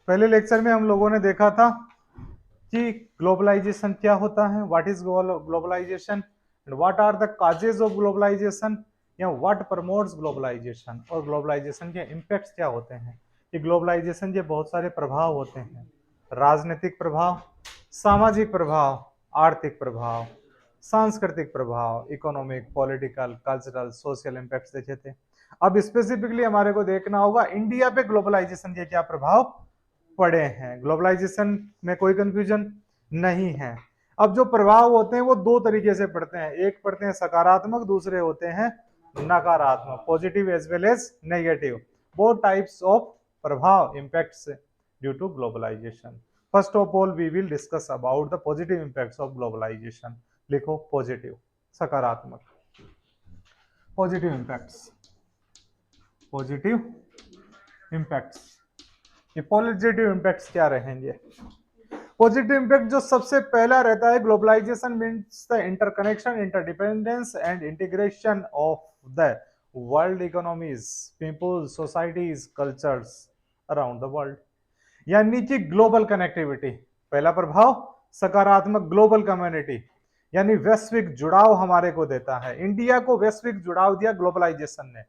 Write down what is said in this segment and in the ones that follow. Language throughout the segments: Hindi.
पहले लेक्चर में हम लोगों ने देखा था कि ग्लोबलाइजेशन क्या होता है, what is globalization and what are the causes of globalization या व्हाट प्रमोट्स ग्लोबलाइजेशन, और ग्लोबलाइजेशन के इम्पैक्ट्स क्या होते हैं। कि ग्लोबलाइजेशन के बहुत सारे प्रभाव होते हैं, राजनीतिक प्रभाव, सामाजिक प्रभाव, आर्थिक प्रभाव, सांस्कृतिक प्रभाव, economic, political, cultural, social impacts देखे थे। अब स्पेसिफिकली हमारे को देखना होगा इंडिया पे ग्लोबलाइजेशन के क्या प्रभाव पड़े हैं। ग्लोबलाइजेशन में कोई कंफ्यूजन नहीं है। अब जो प्रभाव होते हैं वो दो तरीके से पड़ते हैं, एक पड़ते हैं सकारात्मक, दूसरे होते हैं नकारात्मक, positive as well as negative, both types of प्रभाव impacts due to globalisation. First of all we will discuss about the positive impacts of globalisation. लिखो पॉजिटिव, सकारात्मक, पॉजिटिव इम्पैक्ट्स, पॉजिटिव इम्पैक्ट्स। ये पॉजिटिव इम्पैक्ट्स क्या रहेंगे? पॉजिटिव इम्पैक्ट जो सबसे पहला रहता है, globalisation means the interconnection, interdependence and integration of the world economies, people, societies, cultures around the world. यानी कि ग्लोबल कनेक्टिविटी पहला प्रभाव, सकारात्मक ग्लोबल कम्युनिटी यानी वैश्विक जुड़ाव हमारे को देता है। इंडिया को वैश्विक जुड़ाव दिया ग्लोबलाइजेशन ने।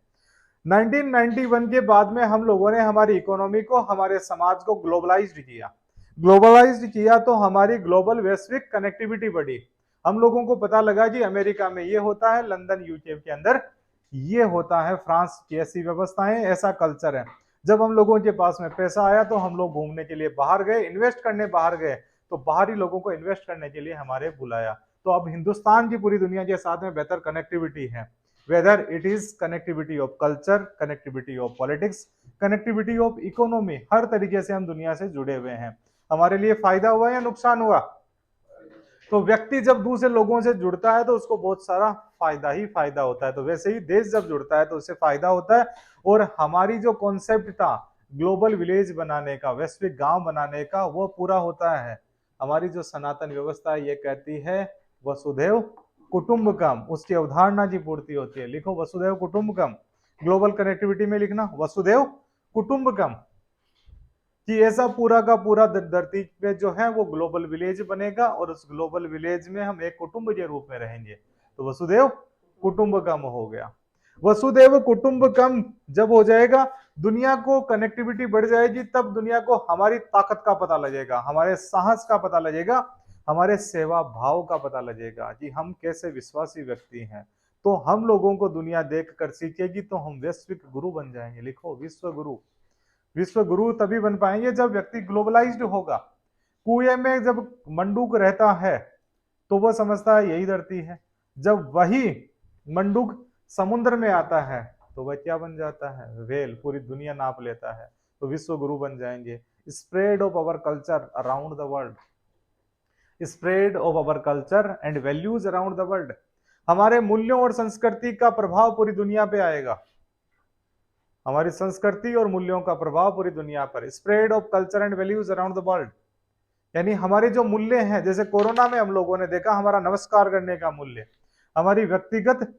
1991 के बाद में हम लोगों ने हमारी इकोनॉमी को, हमारे समाज को ग्लोबलाइज्ड किया। ग्लोबलाइज्ड किया तो हमारी ग्लोबल वैश्विक कनेक्टिविटी बढ़ी। हम लोगों को पता लगा कि अमेरिका में ये होता है, लंदन यूके के अंदर ये होता है, फ्रांस की ऐसी व्यवस्थाएं, ऐसा कल्चर है। जब हम लोगों के पास में पैसा आया तो हम लोग घूमने के लिए बाहर गए, इन्वेस्ट करने बाहर गए, तो बाहरी लोगों को इन्वेस्ट करने के लिए हमारे बुलाया। तो अब हिंदुस्तान की पूरी दुनिया के साथ में बेहतर कनेक्टिविटी है, whether it is connectivity of culture, connectivity of politics, connectivity of economy, हर तरीके से हम दुनिया से जुड़े हुए हैं। हमारे लिए फायदा हुआ या नुकसान हुआ? तो व्यक्ति जब दूसरे लोगों से जुड़ता है तो उसको बहुत सारा फायदा ही फायदा होता है, तो वैसे ही देश जब जुड़ता है तो उससे फायदा होता है। और हमारी जो कॉन्सेप्ट था ग्लोबल विलेज बनाने का, वैश्विक गांव बनाने का, वो पूरा होता है। हमारी जो सनातन व्यवस्था ये कहती है वसुधैव कुटुंबकम, उसकी अवधारणा की पूर्ति होती है। लिखो वसुधैव कुटुंबकम, ग्लोबल कनेक्टिविटी में लिखना वसुधैव कुटुंबकम, कि ऐसा पूरा का पूरा धरती पे जो है वो ग्लोबल विलेज बनेगा और उस ग्लोबल विलेज में हम एक कुटुंब के रूप में रहेंगे। तो वसुधैव कुटुंबकम हो गया। वसुधैव कुटुंबकम जब हो जाएगा, दुनिया को कनेक्टिविटी बढ़ जाएगी, तब दुनिया को हमारी ताकत का पता लगेगा, हमारे साहस का पता लगेगा, हमारे सेवा भाव का पता लगेगा कि हम कैसे विश्वासी व्यक्ति हैं। तो हम लोगों को दुनिया देख कर सीखेगी, तो हम वैश्विक गुरु बन जाएंगे। लिखो विश्व गुरु। विश्व गुरु तभी बन पाएंगे जब व्यक्ति ग्लोबलाइज्ड होगा। कुएं में जब मंडूक रहता है तो वह समझता है यही धरती है, जब वही मंडूक समुद्र में आता है तो वह क्या बन जाता है? वेल, पूरी दुनिया नाप लेता है। तो विश्व गुरु बन जाएंगे। Spread of our culture around the world, spread of our culture and values around the world, हमारे मूल्यों और संस्कृति का प्रभाव पूरी दुनिया पे आएगा। हमारी संस्कृति और मूल्यों का प्रभाव पूरी दुनिया पर। Spread of culture and values around the world, यानी हमारे जो मूल्य हैं, जैसे कोरोना में हम लोगों ने देखा हमारा नमस्कार करने का मूल्य, हमारी व्यक्तिगत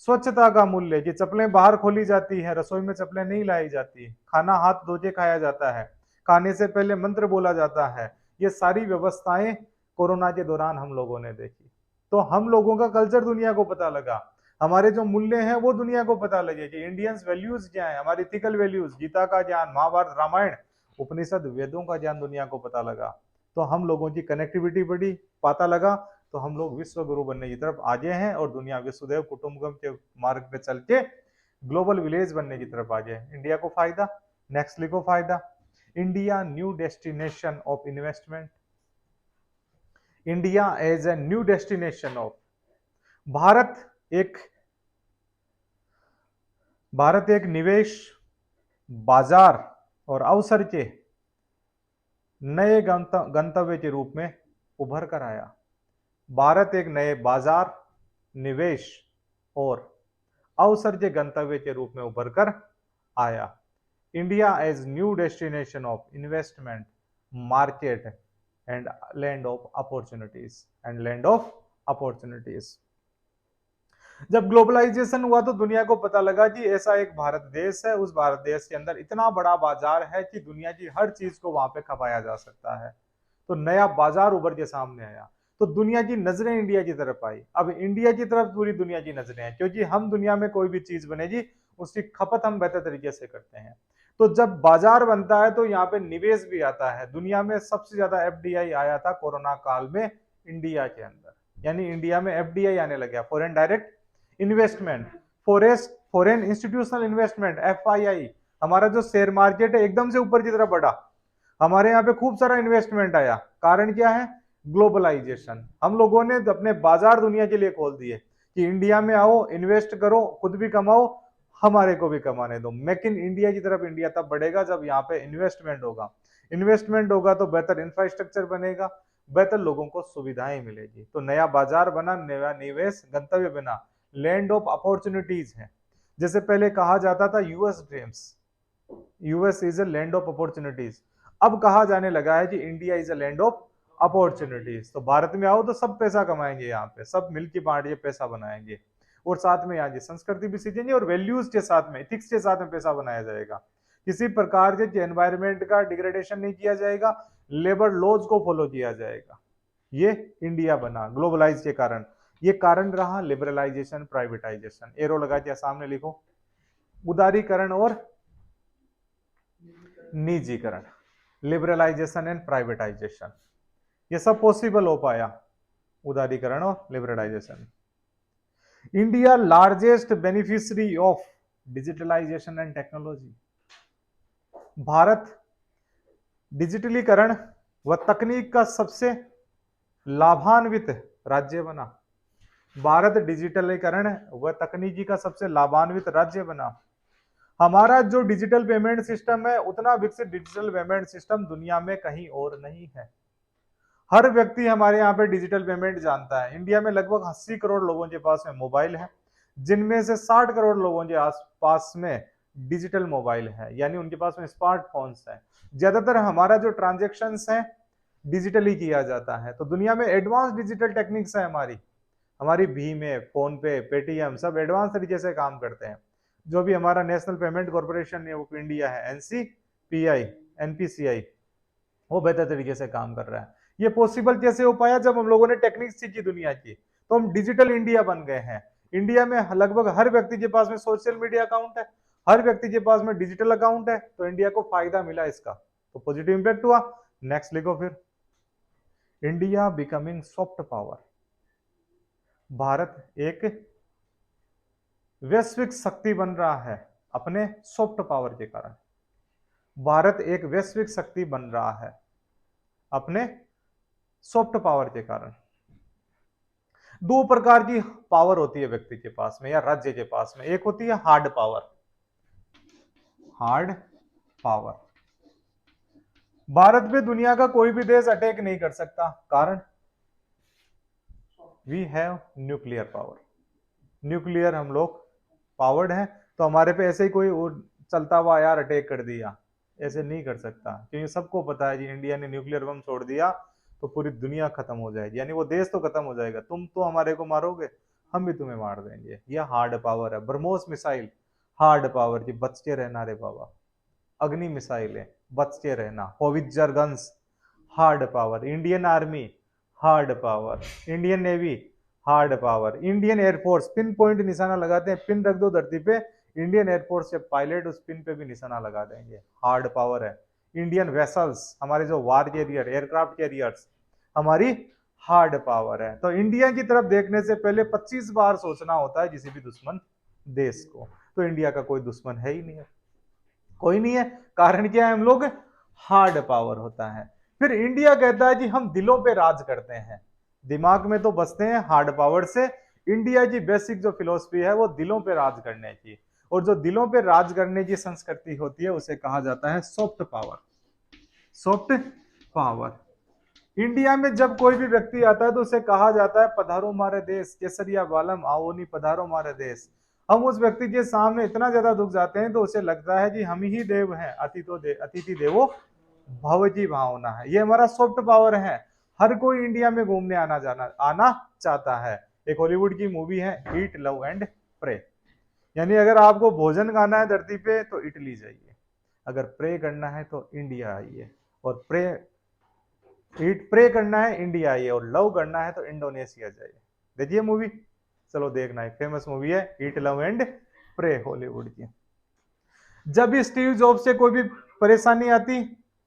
स्वच्छता का मूल्य, कि चप्पलें बाहर खोली जाती है, रसोई में चप्पलें नहीं लाई जाती, खाना हाथ धो के खाया जाता है, खाने से पहले मंत्र बोला जाता है। ये सारी व्यवस्थाएं कोरोना के दौरान हम लोगों ने देखी। तो हम लोगों का कल्चर दुनिया को पता लगा, हमारे जो मूल्य हैं वो दुनिया को पता लगे कि इंडियंस वैल्यूज क्या है, हमारी इथिकल वैल्यूज, गीता का ज्ञान, महाभारत, रामायण, उपनिषद, वेदों का ज्ञान दुनिया को पता लगा। तो हम लोगों की कनेक्टिविटी बढ़ी, पता लगा, तो हम लोग विश्व गुरु बनने की तरफ आगे हैं और दुनिया विश्वदेव कुटुंबकम के मार्ग पे चल के ग्लोबल विलेज बनने की तरफ आगे है। इंडिया को फायदा। नेक्स्ट लिखो फायदा, India new destination of investment. India as a new destination of, Bharat एक भारत एक निवेश, बाजार और अवसर के नए गंतव्य के रूप में उभर कर आया। भारत एक नए बाजार, निवेश और अवसर के गंतव्य के रूप में उभर कर आया। India as new destination of investment, market and land of opportunities जब ग्लोबलाइजेशन हुआ तो दुनिया को पता लगा कि ऐसा एक भारत देश है, उस भारत देश के अंदर इतना बड़ा बाजार है कि दुनिया की हर चीज को वहां पे खपाया जा सकता है। तो नया बाजार उभर के सामने आया, तो दुनिया की नजरें इंडिया की तरफ आई। अब इंडिया की तरफ पूरी दुनिया की नजरें हैं, क्योंकि हम दुनिया में कोई भी चीज बनेगी उसकी खपत हम बेहतर तरीके से करते हैं। तो जब बाजार बनता है तो यहाँ पे निवेश भी आता है। दुनिया में सबसे ज्यादा एफडीआई आया था कोरोना काल में इंडिया के अंदर, यानी इंडिया में एफडीआई आने लग गया, foreign direct investment, foreign institutional investment, FII. हमारा जो शेयर मार्केट है एकदम से ऊपर की तरफ बढ़ा, हमारे यहाँ पे खूब सारा इन्वेस्टमेंट आया। कारण क्या है? ग्लोबलाइजेशन। हम लोगों ने अपने बाजार दुनिया के लिए खोल दिए कि इंडिया में आओ, इन्वेस्ट करो, खुद भी कमाओ, हमारे को भी कमाने दो। मेक इन इंडिया की तरफ इंडिया तब बढ़ेगा जब यहाँ पे इन्वेस्टमेंट होगा। इन्वेस्टमेंट होगा तो बेहतर इंफ्रास्ट्रक्चर बनेगा, बेहतर लोगों को सुविधाएं मिलेगी। तो नया बाजार बना, नया निवेश गंतव्य बना, लैंड ऑफ अपॉर्चुनिटीज है। जैसे पहले कहा जाता था US dreams, US is a land of opportunities, अब कहा जाने लगा है कि India is a land of opportunities. तो भारत में आओ तो सब पैसा कमाएंगे, यहाँ पे सब मिलके बांट के पैसा बनाएंगे, और साथ में यहाँ की संस्कृति भी सीखेंगे और वैल्यूज के साथ में, एथिक्स के साथ में पैसा बनाया जाएगा। किसी प्रकार के एनवायरमेंट का डिग्रेडेशन नहीं किया जाएगा, लेबर लॉज को फॉलो किया जाएगा। ये इंडिया बना ग्लोबलाइज के कारण। ये कारण रहा लिबरलाइजेशन, प्राइवेटाइजेशन। एरो लगा दिया, सामने लिखो, उदारीकरण और निजीकरण, लिबरलाइजेशन एंड प्राइवेटाइजेशन, ये सब पॉसिबल हो पाया, उदारीकरण और liberalisation. India largest beneficiary of digitalisation and technology. Bharat डिजिटलीकरण व तकनीक का सबसे लाभान्वित राज्य बना। भारत डिजिटलीकरण व तकनीकी का सबसे लाभान्वित राज्य बना। हमारा जो डिजिटल पेमेंट सिस्टम है, उतना विकसित डिजिटल पेमेंट सिस्टम दुनिया में कहीं और नहीं है। हर व्यक्ति हमारे यहाँ पे डिजिटल पेमेंट जानता है। इंडिया में लगभग 80 करोड़ लोगों के पास में मोबाइल है, जिनमें से 60 करोड़ लोगों के आसपास में डिजिटल मोबाइल है, यानी उनके पास में स्मार्टफोन्स है। ज्यादातर हमारा जो ट्रांजेक्शन्स है डिजिटली किया जाता है। तो दुनिया में एडवांस डिजिटल टेक्निक्स है हमारी भीम है, फोन पे, पेटीएम, सब एडवांस तरीके से काम करते हैं। जो भी हमारा national payment corporation of India है, एनसीपीआई, एनपीसीआई, वो बेहतर तरीके से काम कर रहा है। ये पॉसिबल कैसे हो पाया? जब हम लोगों ने टेक्निक सीखी दुनिया की, तो हम डिजिटल इंडिया बन गए हैं। इंडिया में लगभग हर व्यक्ति के पास में सोशल मीडिया अकाउंट है, हर व्यक्ति के पास में डिजिटल अकाउंट है। तो इंडिया को फायदा मिला इसका, तो पॉजिटिव इंपैक्ट हुआ। नेक्स्ट लिखो फिर, India becoming soft power. Bharat एक वैश्विक शक्ति बन रहा है अपने सॉफ्ट पावर के कारण। भारत एक वैश्विक शक्ति बन रहा है अपने सॉफ्ट पावर के कारण। दो प्रकार की पावर होती है व्यक्ति के पास में या राज्य के पास में। एक होती है hard power, hard power. Bharat पे दुनिया का कोई भी देश अटैक नहीं कर सकता, कारण we have nuclear power. Nuclear हम लोग पावर्ड है, तो हमारे पे ऐसे ही कोई चलता हुआ यार अटैक कर दिया, ऐसे नहीं कर सकता, क्योंकि सबको पता है कि इंडिया ने न्यूक्लियर बम छोड़ दिया तो पूरी दुनिया खत्म हो जाएगी, यानी वो देश तो खत्म हो जाएगा। तुम तो हमारे को मारोगे, हम भी तुम्हें मार देंगे। यह हार्ड पावर है। ब्रह्मोस मिसाइल हार्ड पावर जी, बच के रहना रे बाबा। अग्नि मिसाइल है, बच के रहना। Howitzer guns hard power. Indian army hard power. Indian navy hard power. Indian air force pin point निशाना लगाते हैं, पिन रख दो धरती पे, इंडियन एयरफोर्स के पायलट उस पिन पे भी निशाना लगा देंगे। हार्ड पावर है। इंडियन वेसल्स, हमारे जो वार कैरियर, एयरक्राफ्ट कैरियर्स, हमारी हार्ड पावर है। तो इंडिया की तरफ देखने से पहले 25 बार सोचना होता है किसी भी दुश्मन देश को। तो इंडिया का कोई दुश्मन है ही नहीं है, कोई नहीं है। कारण क्या है? हम लोग हार्ड पावर होता है। फिर इंडिया कहता है कि हम दिलों पे राज करते हैं, दिमाग में तो बसते हैं हार्ड पावर से। इंडिया की बेसिक जो फिलोसफी है वो दिलों पे राज करने की, और जो दिलों पे राज करने की संस्कृति होती है उसे कहा जाता है soft power. Soft power. India में जब कोई भी व्यक्ति आता है तो उसे कहा जाता है पधारो मारे देश, केसरिया बालम आओ नी पधारो मारे देश। हम उस व्यक्ति के सामने इतना ज्यादा दुख जाते हैं तो उसे लगता है कि हम ही देव हैं, अतिथि देवो भव की भावना है। ये हमारा सॉफ्ट पावर है। हर कोई इंडिया में घूमने आना चाहता है। एक हॉलीवुड की मूवी है ईट लव एंड प्रे, यानी अगर आपको भोजन खाना है धरती पे तो इटली जाइए, अगर प्रे करना है तो इंडिया आइए, और प्रे करना है इंडिया आइए, और लव करना है तो इंडोनेशिया जाइए। देखिए मूवी, चलो देखना है, फेमस मूवी है ईट लव एंड प्रे, हॉलीवुड की। जब भी स्टीव जॉब से कोई भी परेशानी आती,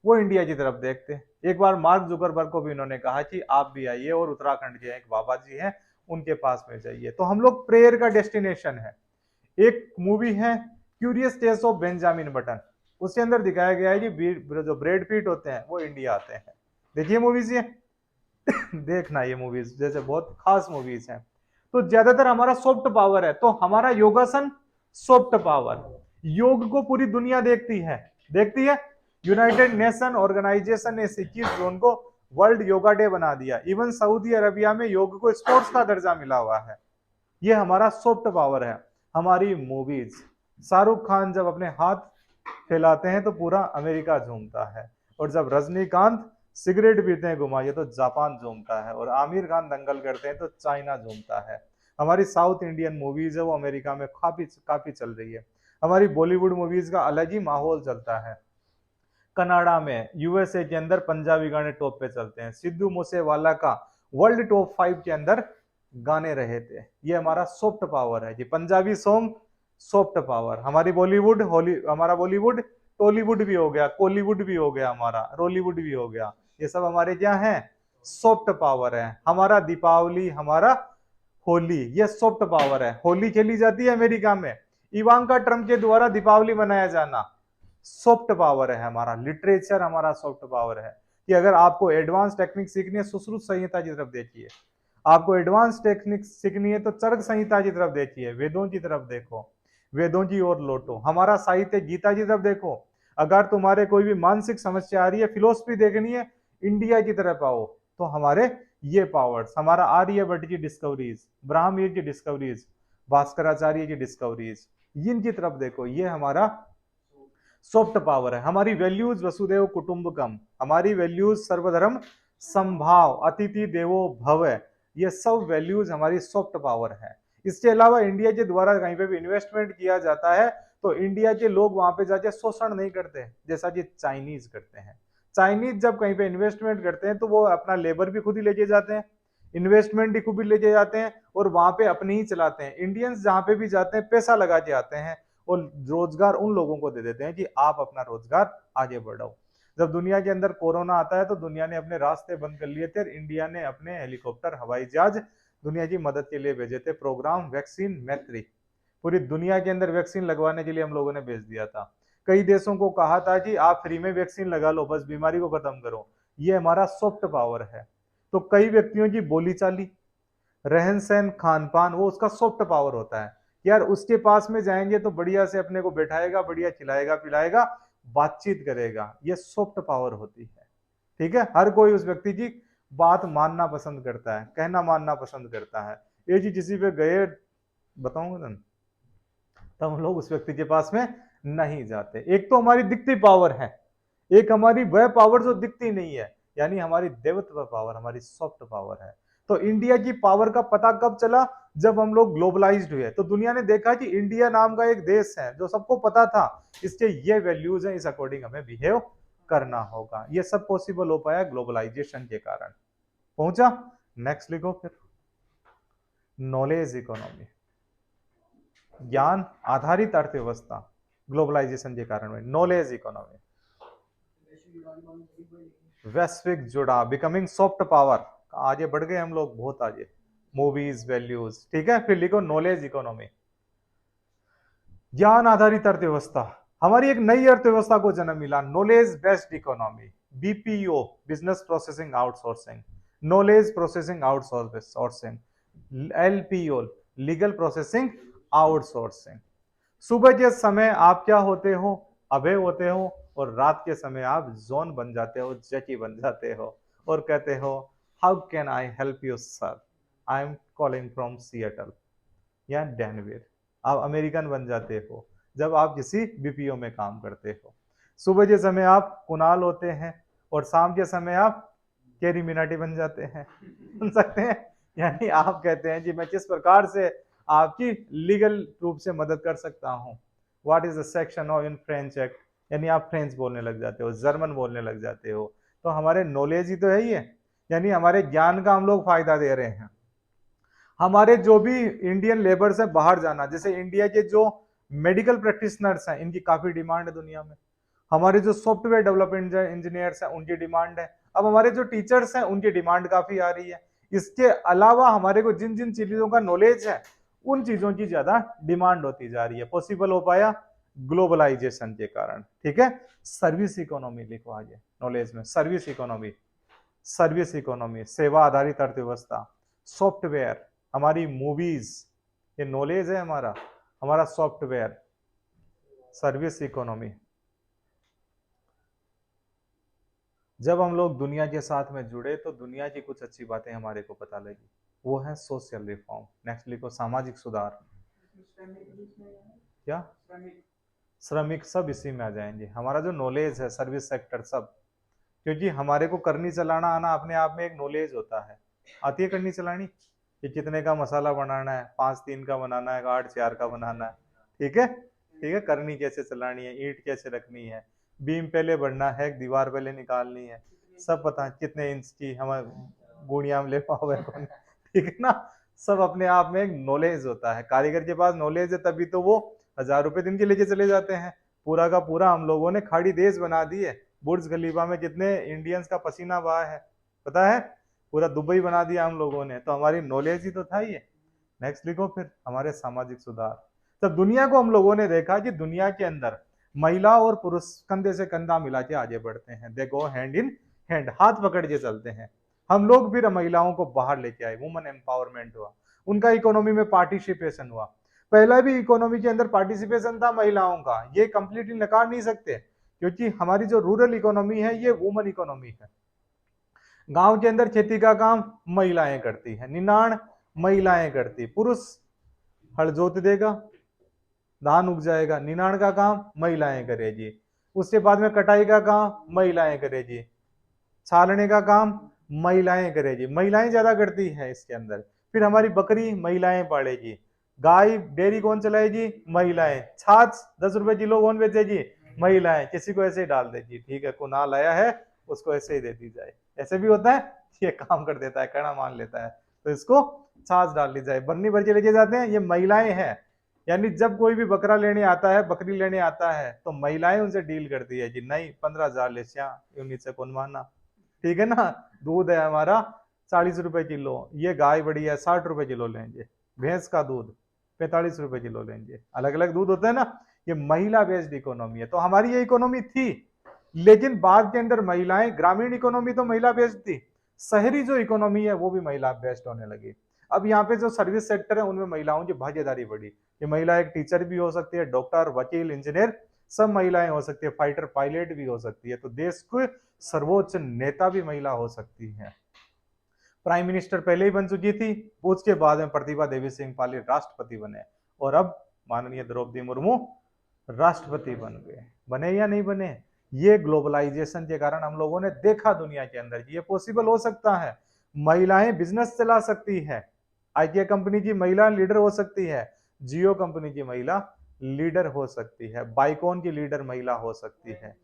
वो इंडिया की तरफ देखते। एक बार मार्क जुकरबर्ग को भी इन्होंने कहा कि आप भी आइए और उत्तराखंड के एक बाबा जी हैं उनके पास में जाइए। तो हम लोग प्रेयर का डेस्टिनेशन है। एक मूवी है curious case of Benjamin button, उसके अंदर दिखाया गया है कि जो ब्रेड पीट होते हैं वो इंडिया आते हैं। देखिए मूवीज ये देखना, ये मूवीज जैसे बहुत खास मूवीज हैं। तो ज्यादातर हमारा सॉफ्ट पावर है, तो हमारा योगासन सॉफ्ट पावर, योग को पूरी दुनिया देखती है। यूनाइटेड नेशन ऑर्गेनाइजेशन ने 21 जून को वर्ल्ड योगा डे बना दिया। इवन सऊदी अरबिया में योग को स्पोर्ट्स का दर्जा मिला हुआ है। ये हमारा सॉफ्ट पावर है। हमारी मूवीज, शाहरुख खान जब अपने हाथ फैलाते हैं तो पूरा अमेरिका झूमता है, और जब रजनीकांत सिगरेट पीते हैं घुमाइए तो जापान झूमता है, और आमिर खान दंगल करते हैं तो चाइना झूमता है। हमारी साउथ इंडियन मूवीज है वो अमेरिका में काफी चल रही है। हमारी बॉलीवुड मूवीज का अलग ही माहौल चलता है। कनाडा में, यूएसए के अंदर पंजाबी गाने टॉप पे चलते हैं। सिद्धू मूसेवाला का वर्ल्ड टॉप 5 के अंदर गाने रहे थे। ये हमारा सॉफ्ट पावर है जी, पंजाबी सॉन्ग सॉफ्ट पावर। हमारा बॉलीवुड टॉलीवुड भी हो गया, कॉलीवुड भी हो गया, हमारा रॉलीवुड भी हो गया, ये सब हमारे क्या है, सॉफ्ट पावर है। हमारा दीपावली, हमारा होली, ये सॉफ्ट पावर है। होली खेली जाती है अमेरिका में, इवांका ट्रम्प के द्वारा दीपावली मनाया जाना सॉफ्ट पावर है हमारा। लिटरेचर हमारा सॉफ्ट पावर है कि अगर आपको एडवांस टेक्निक सीखनी है सुश्रुत संहिता की तरफ देखिए, आपको एडवांस टेक्निक सीखनी है तो चरक संहिता की तरफ देखिए, वेदों की तरफ देखो, वेदों की ओर लौटो। हमारा साहित्य गीता की तरफ देखो। अगर तुम्हारे कोई भी मानसिक समस्या आ रही है, फिलोसफी देखनी है, इंडिया की तरफ आओ। तो हमारे ये पावर्स, हमारा आर्यभट्ट की डिस्कवरीज, ब्राह्मीर की डिस्कवरीज, भास्कराचार्य की डिस्कवरीज, इनकी तरफ देखो, ये हमारा सॉफ्ट पावर है। हमारी वैल्यूज वसुदेव कुटुंबकम, हमारी वैल्यूज सर्वधर्म संभाव, अतिथि देवो भव, ये सब वैल्यूज हमारी सॉफ्ट पावर है। इसके अलावा इंडिया के द्वारा कहीं पे भी इन्वेस्टमेंट किया जाता है तो इंडिया के लोग वहां पे जाके शोषण नहीं करते जैसा कि चाइनीज करते हैं। चाइनीज जब कहीं पे इन्वेस्टमेंट करते हैं तो वो अपना लेबर भी खुद ही लेके जाते हैं, इन्वेस्टमेंट भी खुद ही लेके जाते हैं, और वहां पे अपने ही चलाते हैं। इंडियंस जहां पे भी जाते हैं पैसा लगा के आते हैं और रोजगार उन लोगों को दे देते हैं कि आप अपना रोजगार आगे बढ़ाओ। जब दुनिया के अंदर कोरोना आता है तो दुनिया ने अपने रास्ते बंद कर लिए थे, और इंडिया ने अपने हेलीकॉप्टर, हवाई जहाज दुनिया की मदद के लिए भेजे थे। प्रोग्राम वैक्सीन मैत्री, पूरी दुनिया के अंदर वैक्सीन लगवाने के लिए हम लोगों ने भेज दिया था। कई देशों को कहा था कि आप फ्री में वैक्सीन लगा लो, बस बीमारी को खत्म करो। ये हमारा सॉफ्ट पावर है। तो कई व्यक्तियों की बोली चाली, रहन सहन, खान पान, वो उसका सॉफ्ट पावर होता है। यार उसके पास में जाएंगे तो बढ़िया से अपने को बैठाएगा, बढ़िया खिलाएगा पिलाएगा, बातचीत करेगा, ये सॉफ्ट पावर होती है। ठीक है, हर कोई उस व्यक्ति की बात मानना पसंद करता है, कहना मानना पसंद करता है। ये जी किसी पे गए बताऊंगा तब हम लोग उस व्यक्ति के पास में नहीं जाते। एक तो हमारी दिखती पावर है, एक हमारी वह पावर जो दिखती नहीं है, यानी हमारी देवत्व पावर, हमारी सॉफ्ट पावर है। तो इंडिया की पावर का पता कब चला, जब हम लोग ग्लोबलाइज्ड हुए तो दुनिया ने देखा कि इंडिया नाम का एक देश है जो सबको पता था, इसके ये वैल्यूज हैं, इस अकॉर्डिंग हमें बिहेव करना होगा। ये सब पॉसिबल हो पाया ग्लोबलाइजेशन के कारण। पहुंचा, नेक्स्ट लिखो फिर, नॉलेज इकोनॉमी, ज्ञान आधारित अर्थव्यवस्था ग्लोबलाइजेशन के कारण में। नॉलेज इकोनॉमी, वैश्विक जुड़ाव, बिकमिंग सॉफ्ट पावर, आगे बढ़ गए हम लोग बहुत आगे। मूवीज, वैल्यूज, ठीक है। फिर लिखो नॉलेज इकोनॉमी, ज्ञान आधारित अर्थव्यवस्था। हमारी एक नई अर्थव्यवस्था को जन्म मिला, knowledge based economy, BPO, business processing outsourcing, knowledge processing outsourcing, LPO, legal processing outsourcing. सुबह के समय आप क्या होते हो, अभय होते हो, और रात के समय आप जॉन बन जाते हो, जैकी बन जाते हो, और कहते हो how can I help you sir, I am calling from Seattle या डेनवर। आप अमेरिकन बन जाते हो जब आप किसी बीपीओ में काम करते हो। सुबह के समय आप कुणाल होते हैं, और शाम के समय आप कैरी मिनाटी बन जाते हैं, सुन सकते हैं, यानी आप कहते हैं जी मैं किस प्रकार से आपकी लीगल रूप से मदद कर सकता हूँ। What is the section of in French act, यानी आप फ्रेंच बोलने लग जाते हो, जर्मन बोलने लग जाते हो। तो हमारे नॉलेज ही तो है ये, यानी हमारे ज्ञान का हम लोग फायदा दे रहे हैं। हमारे जो भी इंडियन लेबर्स है बाहर जाना, जैसे इंडिया के जो मेडिकल प्रैक्टिशनर्स हैं इनकी काफी डिमांड है दुनिया में। हमारे जो सॉफ्टवेयर डेवलपमेंट इंजीनियर्स हैं उनकी डिमांड है। अब हमारे जो टीचर्स हैं उनकी डिमांड काफी आ रही है। इसके अलावा हमारे को जिन जिन चीजों का नॉलेज है उन चीजों की ज्यादा डिमांड होती जा रही है। पॉसिबल हो पाया ग्लोबलाइजेशन के कारण। ठीक है, सर्विस इकोनॉमी लिखो आगे नॉलेज में, सर्विस इकोनॉमी, सर्विस इकोनॉमी सेवा आधारित अर्थव्यवस्था, सॉफ्टवेयर, हमारी मूवीज, ये नॉलेज है हमारा, हमारा सॉफ्टवेयर, सर्विस इकोनॉमी। जब हम लोग दुनिया के साथ में जुड़े तो दुनिया की कुछ अच्छी बातें हमारे को पता लगी, वो है सोशल रिफॉर्म। नेक्स्ट लिखो सामाजिक सुधार। क्या श्रमिक सब इसी में आ जाएंगे। हमारा जो नॉलेज है सर्विस सेक्टर सब, क्योंकि हमारे को करनी चलाना आना अपने आप में एक नॉलेज होता है। आती है करनी चलानी कि कितने का मसाला बनाना है, 5-3 का बनाना है, 8-4 का बनाना है। ठीक है, ठीक है, करनी कैसे चलानी है, ईंट कैसे रखनी है, बीम पहले बढ़ना है, दीवार पहले निकालनी है, सब पता है। कितने इंच की हमारे गुड़िया में ले पाओ ठीक है ना, सब अपने आप में एक नॉलेज होता है। कारीगर के पास नॉलेज है तभी तो वो 1000 रुपए दिन के लेके चले जाते हैं। पूरा का पूरा हम लोगों ने खाड़ी देश बना दी है। बुर्ज खलीफा में कितने इंडियंस का पसीना बहा है पता है, पूरा दुबई बना दिया हम लोगों ने, तो हमारी नॉलेज ही तो था ये। नेक्स्ट लिखो फिर हमारे सामाजिक सुधार। तब दुनिया को हम लोगों ने देखा कि दुनिया के अंदर महिला और पुरुष कंधे से कंधा मिला के आगे बढ़ते हैं, दे गो हैंड इन हैंड, हाथ पकड़ के चलते हैं। हम लोग फिर महिलाओं को बाहर लेके आए, वुमेन एम्पावरमेंट हुआ, उनका इकोनॉमी में पार्टिसिपेशन हुआ। पहला भी इकोनॉमी के अंदर पार्टिसिपेशन था महिलाओं का, ये कंप्लीटली नकार नहीं सकते, क्योंकि हमारी जो रूरल इकोनॉमी है ये वुमन इकोनॉमी है। गांव के अंदर खेती का काम महिलाएं करती है, निनाण महिलाएं करती, पुरुष हल जोत देगा, धान उग जाएगा, निनाण का काम महिलाएं करेगी। उसके बाद में कटाई का काम महिलाएं करेगी, छालने का काम महिलाएं करेगी, महिलाएं ज्यादा करती है इसके अंदर। फिर हमारी बकरी महिलाएं पालेगी, गाय डेयरी कौन चलाएगी, महिलाएं, छाछ 10 रुपए किलो कौन बेचेगी, महिलाएं, किसी को ऐसे ही डाल देगी। ठीक है, कुनाल आया है उसको ऐसे ही दे दी जाए, ऐसे भी होता है, ये काम कर देता है, कड़ा मान लेता है, तो इसको छाछ डाल दी जाए, बन्नी भर के लेके जाते हैं, ये महिलाएं हैं। यानी जब कोई भी बकरा लेने आता है, बकरी लेने आता है, तो महिलाएं उनसे डील करती है कि नहीं 15,000 ले नीचे कौन मानना। ठीक है ना, दूध है हमारा 40 रुपए किलो, ये गाय बड़ी है 60 रुपए किलो लेंगे, भैंस का दूध 45 रुपए किलो लेंगे, अलग अलग दूध होता है ना। ये महिला बेस्ड इकोनॉमी है, तो हमारी ये इकोनॉमी थी, लेकिन बाद के अंदर महिलाएं, ग्रामीण इकोनॉमी तो महिला बेस्ड थी, शहरी जो इकोनॉमी है वो भी महिला बेस्ड होने लगी। अब यहाँ पे जो सर्विस सेक्टर है उनमें महिलाओं की भागीदारी बढ़ी। ये महिला एक टीचर भी हो सकती है, डॉक्टर, वकील, इंजीनियर सब महिलाएं हो सकती है, फाइटर पायलट भी हो सकती है, तो देश को सर्वोच्च नेता भी महिला हो सकती है। प्राइम मिनिस्टर पहले ही बन चुकी थी, उसके बाद में प्रतिभा देवी सिंह पाली राष्ट्रपति बने, और अब माननीय द्रौपदी मुर्मू राष्ट्रपति बन गए। बने या नहीं बने, ये ग्लोबलाइजेशन के कारण हम लोगों ने देखा दुनिया के अंदर कि ये पॉसिबल हो सकता है। महिलाएं बिजनेस चला सकती है, आईकिया कंपनी की महिला लीडर हो सकती है, जियो कंपनी की महिला लीडर हो सकती है, बाइकॉन की लीडर महिला हो सकती है,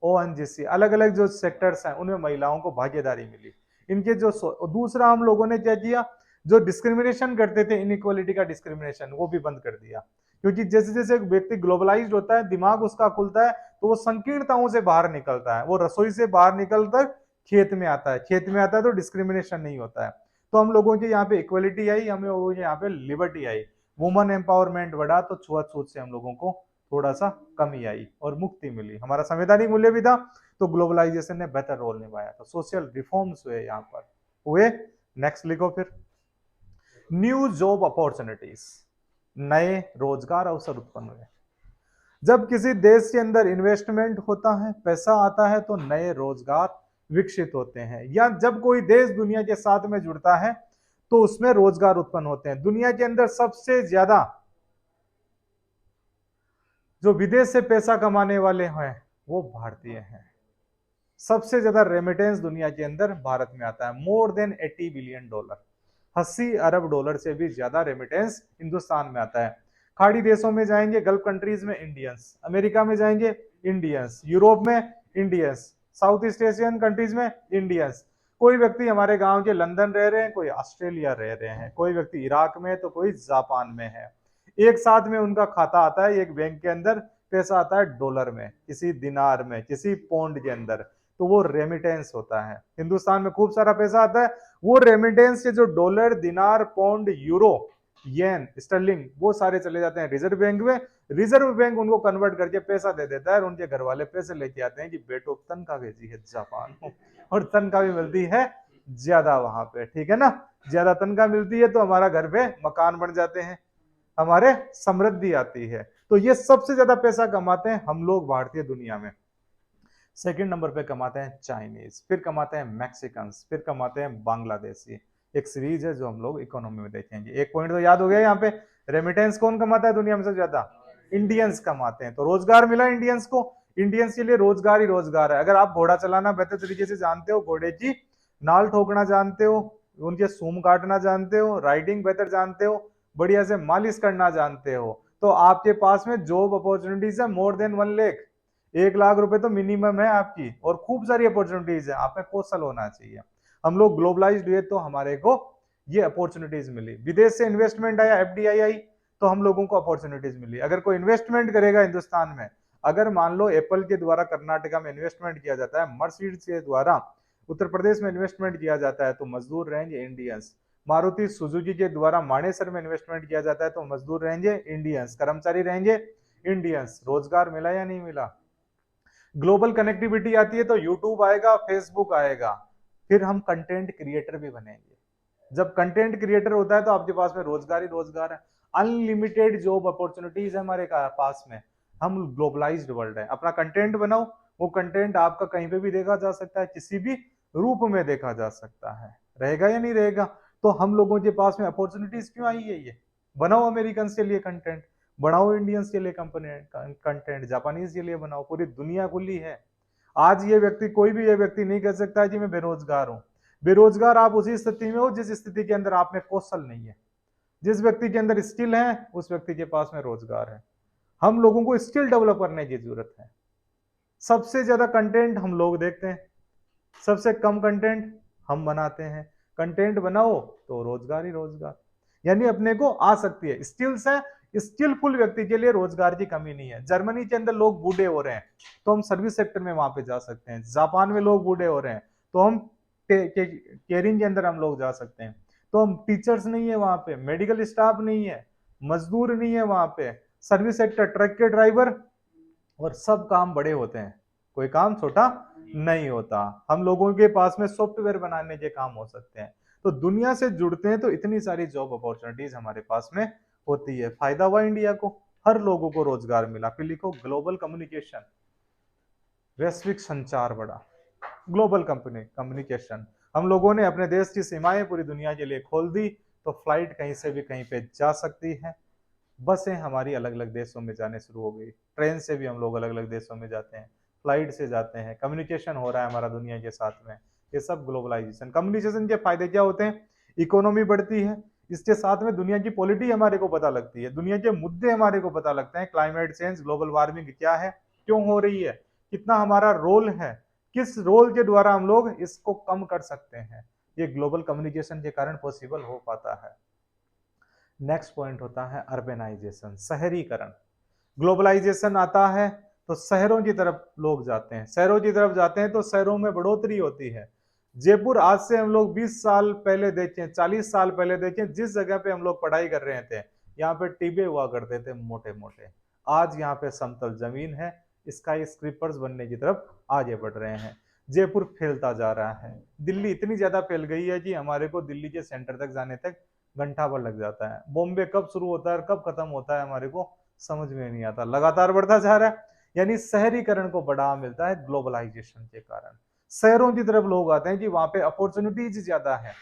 ओएनजीसी, अलग अलग जो सेक्टर्स हैं उनमें महिलाओं को भागीदारी मिली। इनके जो दूसरा हम लोगों ने क्या किया, जो डिस्क्रिमिनेशन करते थे, इनइक्वालिटी का डिस्क्रिमिनेशन, वो भी बंद कर दिया। क्योंकि जैसे जैसे एक व्यक्ति ग्लोबलाइज्ड होता है, दिमाग उसका खुलता है, तो वो संकीर्णताओं से बाहर निकलता है, वो रसोई से बाहर निकलकर खेत में आता है, खेत में आता है तो डिस्क्रिमिनेशन नहीं होता है। तो हम लोगों के यहाँ पे इक्वलिटी आई, हम लोगों के यहाँ पे लिबर्टी आई, वुमन एम्पावरमेंट बढ़ा, तो छुआछूत से हम लोगों को थोड़ा सा कमी आई और मुक्ति मिली, हमारा संवैधानिक मूल्य भी था, तो ग्लोबलाइजेशन ने बेहतर रोल निभाया। तो सोशल रिफॉर्म्स हुए यहाँ पर हुए। नेक्स्ट लिखो फिर, न्यू जॉब अपॉर्चुनिटीज, नए रोजगार अवसर उत्पन्न हुए। जब किसी देश के अंदर इन्वेस्टमेंट होता है, पैसा आता है, तो नए रोजगार विकसित होते हैं, या जब कोई देश दुनिया के साथ में जुड़ता है तो उसमें रोजगार उत्पन्न होते हैं। दुनिया के अंदर सबसे ज्यादा जो विदेश से पैसा कमाने वाले हैं वो भारतीय हैं। सबसे ज्यादा रेमिटेंस दुनिया के अंदर भारत में आता है, मोर देन $80 बिलियन। $80 अरब से भी ज्यादा रेमिटेंस हिंदुस्तान में आता है। खाड़ी देशों में जाएंगे, गल्फ कंट्रीज में इंडियंस, अमेरिका में जाएंगे इंडियंस, यूरोप में Indians, south east Asian countries में इंडियंस। कोई व्यक्ति हमारे गांव के लंदन रह रहे हैं, कोई ऑस्ट्रेलिया रह रहे हैं, कोई व्यक्ति इराक में, तो कोई जापान में है। एक साथ में उनका खाता आता है, एक बैंक के अंदर पैसा आता है डॉलर में, किसी दिनार में, किसी पौंड के अंदर, तो वो रेमिटेंस होता है। हिंदुस्तान में खूब सारा पैसा आता है, वो रेमिटेंस के जो डॉलर, दिनार, पौंड, यूरो, येन, स्टर्लिंग, वो सारे चले जाते हैं रिजर्व बैंक में। रिजर्व बैंक उनको कन्वर्ट करके पैसा दे देता है और उनके घर वाले पैसे लेके आते हैं कि बेटो तनख्वाह भेजी है जापान को, और तनख्वाह भी मिलती है ज्यादा वहां पे, ठीक है ना। ज्यादा तनख्वाह मिलती है तो हमारा घर पे मकान बन जाते हैं, हमारे समृद्धि आती है। तो ये सबसे ज्यादा पैसा कमाते हैं हम लोग भारतीय दुनिया में। सेकंड नंबर पे कमाते हैं चाइनीज, फिर कमाते हैं मैक्सिकन्स, फिर कमाते हैं बांग्लादेशी। एक सीरीज है जो हम लोग इकोनॉमी में देखेंगे। एक पॉइंट तो याद हो गया यहाँ पे, रेमिटेंस कौन कमाता है दुनिया में सबसे ज्यादा? इंडियंस कमाते हैं। तो रोजगार मिला इंडियंस को, इंडियंस के लिए रोजगार ही रोजगार है। अगर आप घोड़ा चलाना बेहतर तरीके से जानते हो, घोड़े की नाल ठोकना जानते हो, उनके सूम काटना जानते हो, राइडिंग बेहतर जानते हो, बढ़िया से मालिश करना जानते हो, तो आपके पास में जॉब अपॉर्चुनिटीज है मोर देन 1 लाख। 1 लाख रुपए तो मिनिमम है आपकी, और खूब सारी अपॉर्चुनिटीज है। आप में कौशल होना चाहिए। हम लोग ग्लोबलाइज्ड हुए तो हमारे को ये अपॉर्चुनिटीज मिली। विदेश से इन्वेस्टमेंट आया, एफडीआई आई, तो हम लोगों को अपॉर्चुनिटीज मिली। अगर कोई इन्वेस्टमेंट करेगा हिंदुस्तान में, अगर मान लो एप्पल के द्वारा कर्नाटका में इन्वेस्टमेंट किया जाता है, मर्सिडीज के द्वारा उत्तर प्रदेश में इन्वेस्टमेंट किया जाता है, तो मजदूर रहेंगे इंडियंस। मारुति सुजुकी के द्वारा मानेसर में इन्वेस्टमेंट किया जाता है, तो मजदूर रहेंगे इंडियंस, कर्मचारी रहेंगे इंडियंस। रोजगार मिला या नहीं मिला? ग्लोबल कनेक्टिविटी आती है तो यूट्यूब आएगा, फेसबुक आएगा, फिर हम कंटेंट क्रिएटर भी बनेंगे। जब कंटेंट क्रिएटर होता है तो आपके पास में रोजगार ही रोजगार है। अनलिमिटेड जॉब अपॉर्चुनिटीज है हमारे पास में। हम ग्लोबलाइज्ड वर्ल्ड है। अपना कंटेंट बनाओ, वो कंटेंट आपका कहीं पे भी देखा जा सकता है, किसी भी रूप में देखा जा सकता है। रहेगा या नहीं रहेगा? तो हम लोगों के पास में अपॉर्चुनिटीज क्यों आई है? ये बनाओ अमेरिकन के लिए कंटेंट, बनाओ इंडियंस के लिए कंटेंट, जापानीज के लिए बनाओ, पूरी दुनिया खुली है। आज ये व्यक्ति, कोई भी ये व्यक्ति नहीं कह सकता है कि मैं बेरोजगार हूं। बेरोजगार आप उसी स्थिति में हो जिस स्थिति के अंदर आप में कौशल नहीं है। जिस व्यक्ति के अंदर स्किल है उस व्यक्ति के पास में रोजगार है। हम लोगों को स्किल डेवलप करने की जरूरत है। सबसे ज्यादा कंटेंट हम लोग देखते हैं, सबसे कम कंटेंट हम बनाते हैं। कंटेंट बनाओ तो रोजगार ही रोजगार, यानी अपने को आ सकती है, स्किल्स है। स्किलफुल व्यक्ति के लिए रोजगार की कमी नहीं है। जर्मनी के अंदर लोग बूढ़े हो रहे हैं तो हम सर्विस सेक्टर में वहां पे जा सकते हैं। जापान में लोग बूढ़े हो रहे हैं तो हम केयरिंग के अंदर हम लोग जा सकते हैं। तो हम टीचर्स नहीं है वहां पे, मेडिकल स्टाफ नहीं है, मजदूर नहीं है वहां पे, सर्विस सेक्टर, ट्रक के ड्राइवर, और सब काम बड़े होते हैं, कोई काम छोटा नहीं होता। हम लोगों के पास में सॉफ्टवेयर बनाने के काम हो सकते हैं। तो दुनिया से जुड़ते हैं तो इतनी सारी जॉब अपॉर्चुनिटीज हमारे पास में होती है। फायदा हुआ इंडिया को, हर लोगों को रोजगार मिला। फिर लिखो ग्लोबल कम्युनिकेशन, वैश्विक संचार बढ़ा। ग्लोबल कम्युनिकेशन, हम लोगों ने अपने देश की सीमाएं पूरी दुनिया के लिए खोल दी, तो फ्लाइट कहीं से भी कहीं पे जा सकती है। बसें हमारी अलग अलग देशों में जाने शुरू हो गई, ट्रेन से भी हम लोग अलग अलग देशों में जाते हैं, फ्लाइट से जाते हैं, कम्युनिकेशन हो रहा है हमारा दुनिया के साथ में। ये सब ग्लोबलाइजेशन। कम्युनिकेशन के फायदे क्या होते हैं? इकोनॉमी बढ़ती है, इसके साथ में दुनिया की पॉलिटी हमारे को पता लगती है, दुनिया के मुद्दे हमारे को पता लगते हैं। क्लाइमेट चेंज, ग्लोबल वार्मिंग क्या है, क्यों हो रही है, कितना हमारा रोल है, किस रोल के द्वारा हम लोग इसको कम कर सकते हैं। ये ग्लोबल कम्युनिकेशन के कारण पॉसिबल हो पाता है। नेक्स्ट पॉइंट होता है अर्बेनाइजेशन, शहरीकरण। ग्लोबलाइजेशन आता है तो शहरों की तरफ लोग जाते हैं, शहरों की तरफ जाते हैं तो शहरों में बढ़ोतरी होती है। जयपुर आज से हम लोग 20 साल पहले देखें, 40 साल पहले देखें, जिस जगह पे हम लोग पढ़ाई कर रहे थे, यहाँ पे टिबे हुआ करते थे मोटे मोटे। आज यहाँ पे समतल जमीन है, स्काई स्क्रीपर्स बनने की तरफ आगे बढ़ रहे हैं। जयपुर फैलता जा रहा है। दिल्ली इतनी ज्यादा फैल गई है कि हमारे को दिल्ली के सेंटर तक जाने तक घंटा भर लग जाता है। बॉम्बे कब शुरू होता है और कब खत्म होता है हमारे को समझ में नहीं आता, लगातार बढ़ता जा रहा है। यानी शहरीकरण को बढ़ावा मिलता है ग्लोबलाइजेशन के कारण। शहरों की तरफ लोग आते हैं कि वहां पे अपॉर्चुनिटीज ज्यादा है,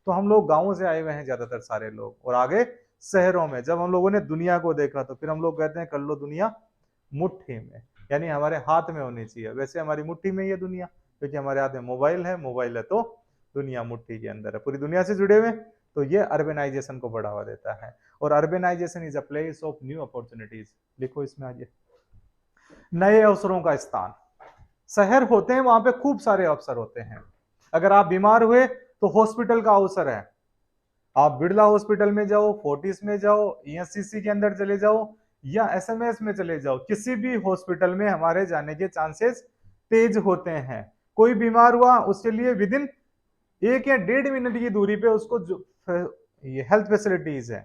तो हम लोग गांवों से आए हुए हैं ज्यादातर सारे लोग, और आगे शहरों में। जब हम लोगों ने दुनिया को देखा तो फिर हम लोग कहते हैं कर लो दुनिया मुट्ठी में, यानी हमारे हाथ में होनी चाहिए। वैसे हमारी मुट्ठी में ही है दुनिया, क्योंकि हमारे हाथ में मोबाइल है, मोबाइल है तो दुनिया मुट्ठी के अंदर है, पूरी दुनिया से जुड़े हुए। तो ये अर्बेनाइजेशन को बढ़ावा देता है। और urbanisation is a place of new opportunities. लिखो इसमें आगे, नए अवसरों का स्थान। शहर होते हैं, वहां पे खूब सारे अवसर होते हैं। अगर आप बीमार हुए तो हॉस्पिटल का अवसर है, आप बिरला हॉस्पिटल में जाओ, फोर्टिस में जाओ, ईएससीसी के अंदर चले जाओ, या एसएमएस में चले जाओ, किसी भी हॉस्पिटल में हमारे जाने के चांसेस तेज होते हैं। कोई बीमार हुआ, उसके लिए विद इन 1 या 1.5 मिनट की दूरी पे उसको जो ये हेल्थ फैसिलिटीज है,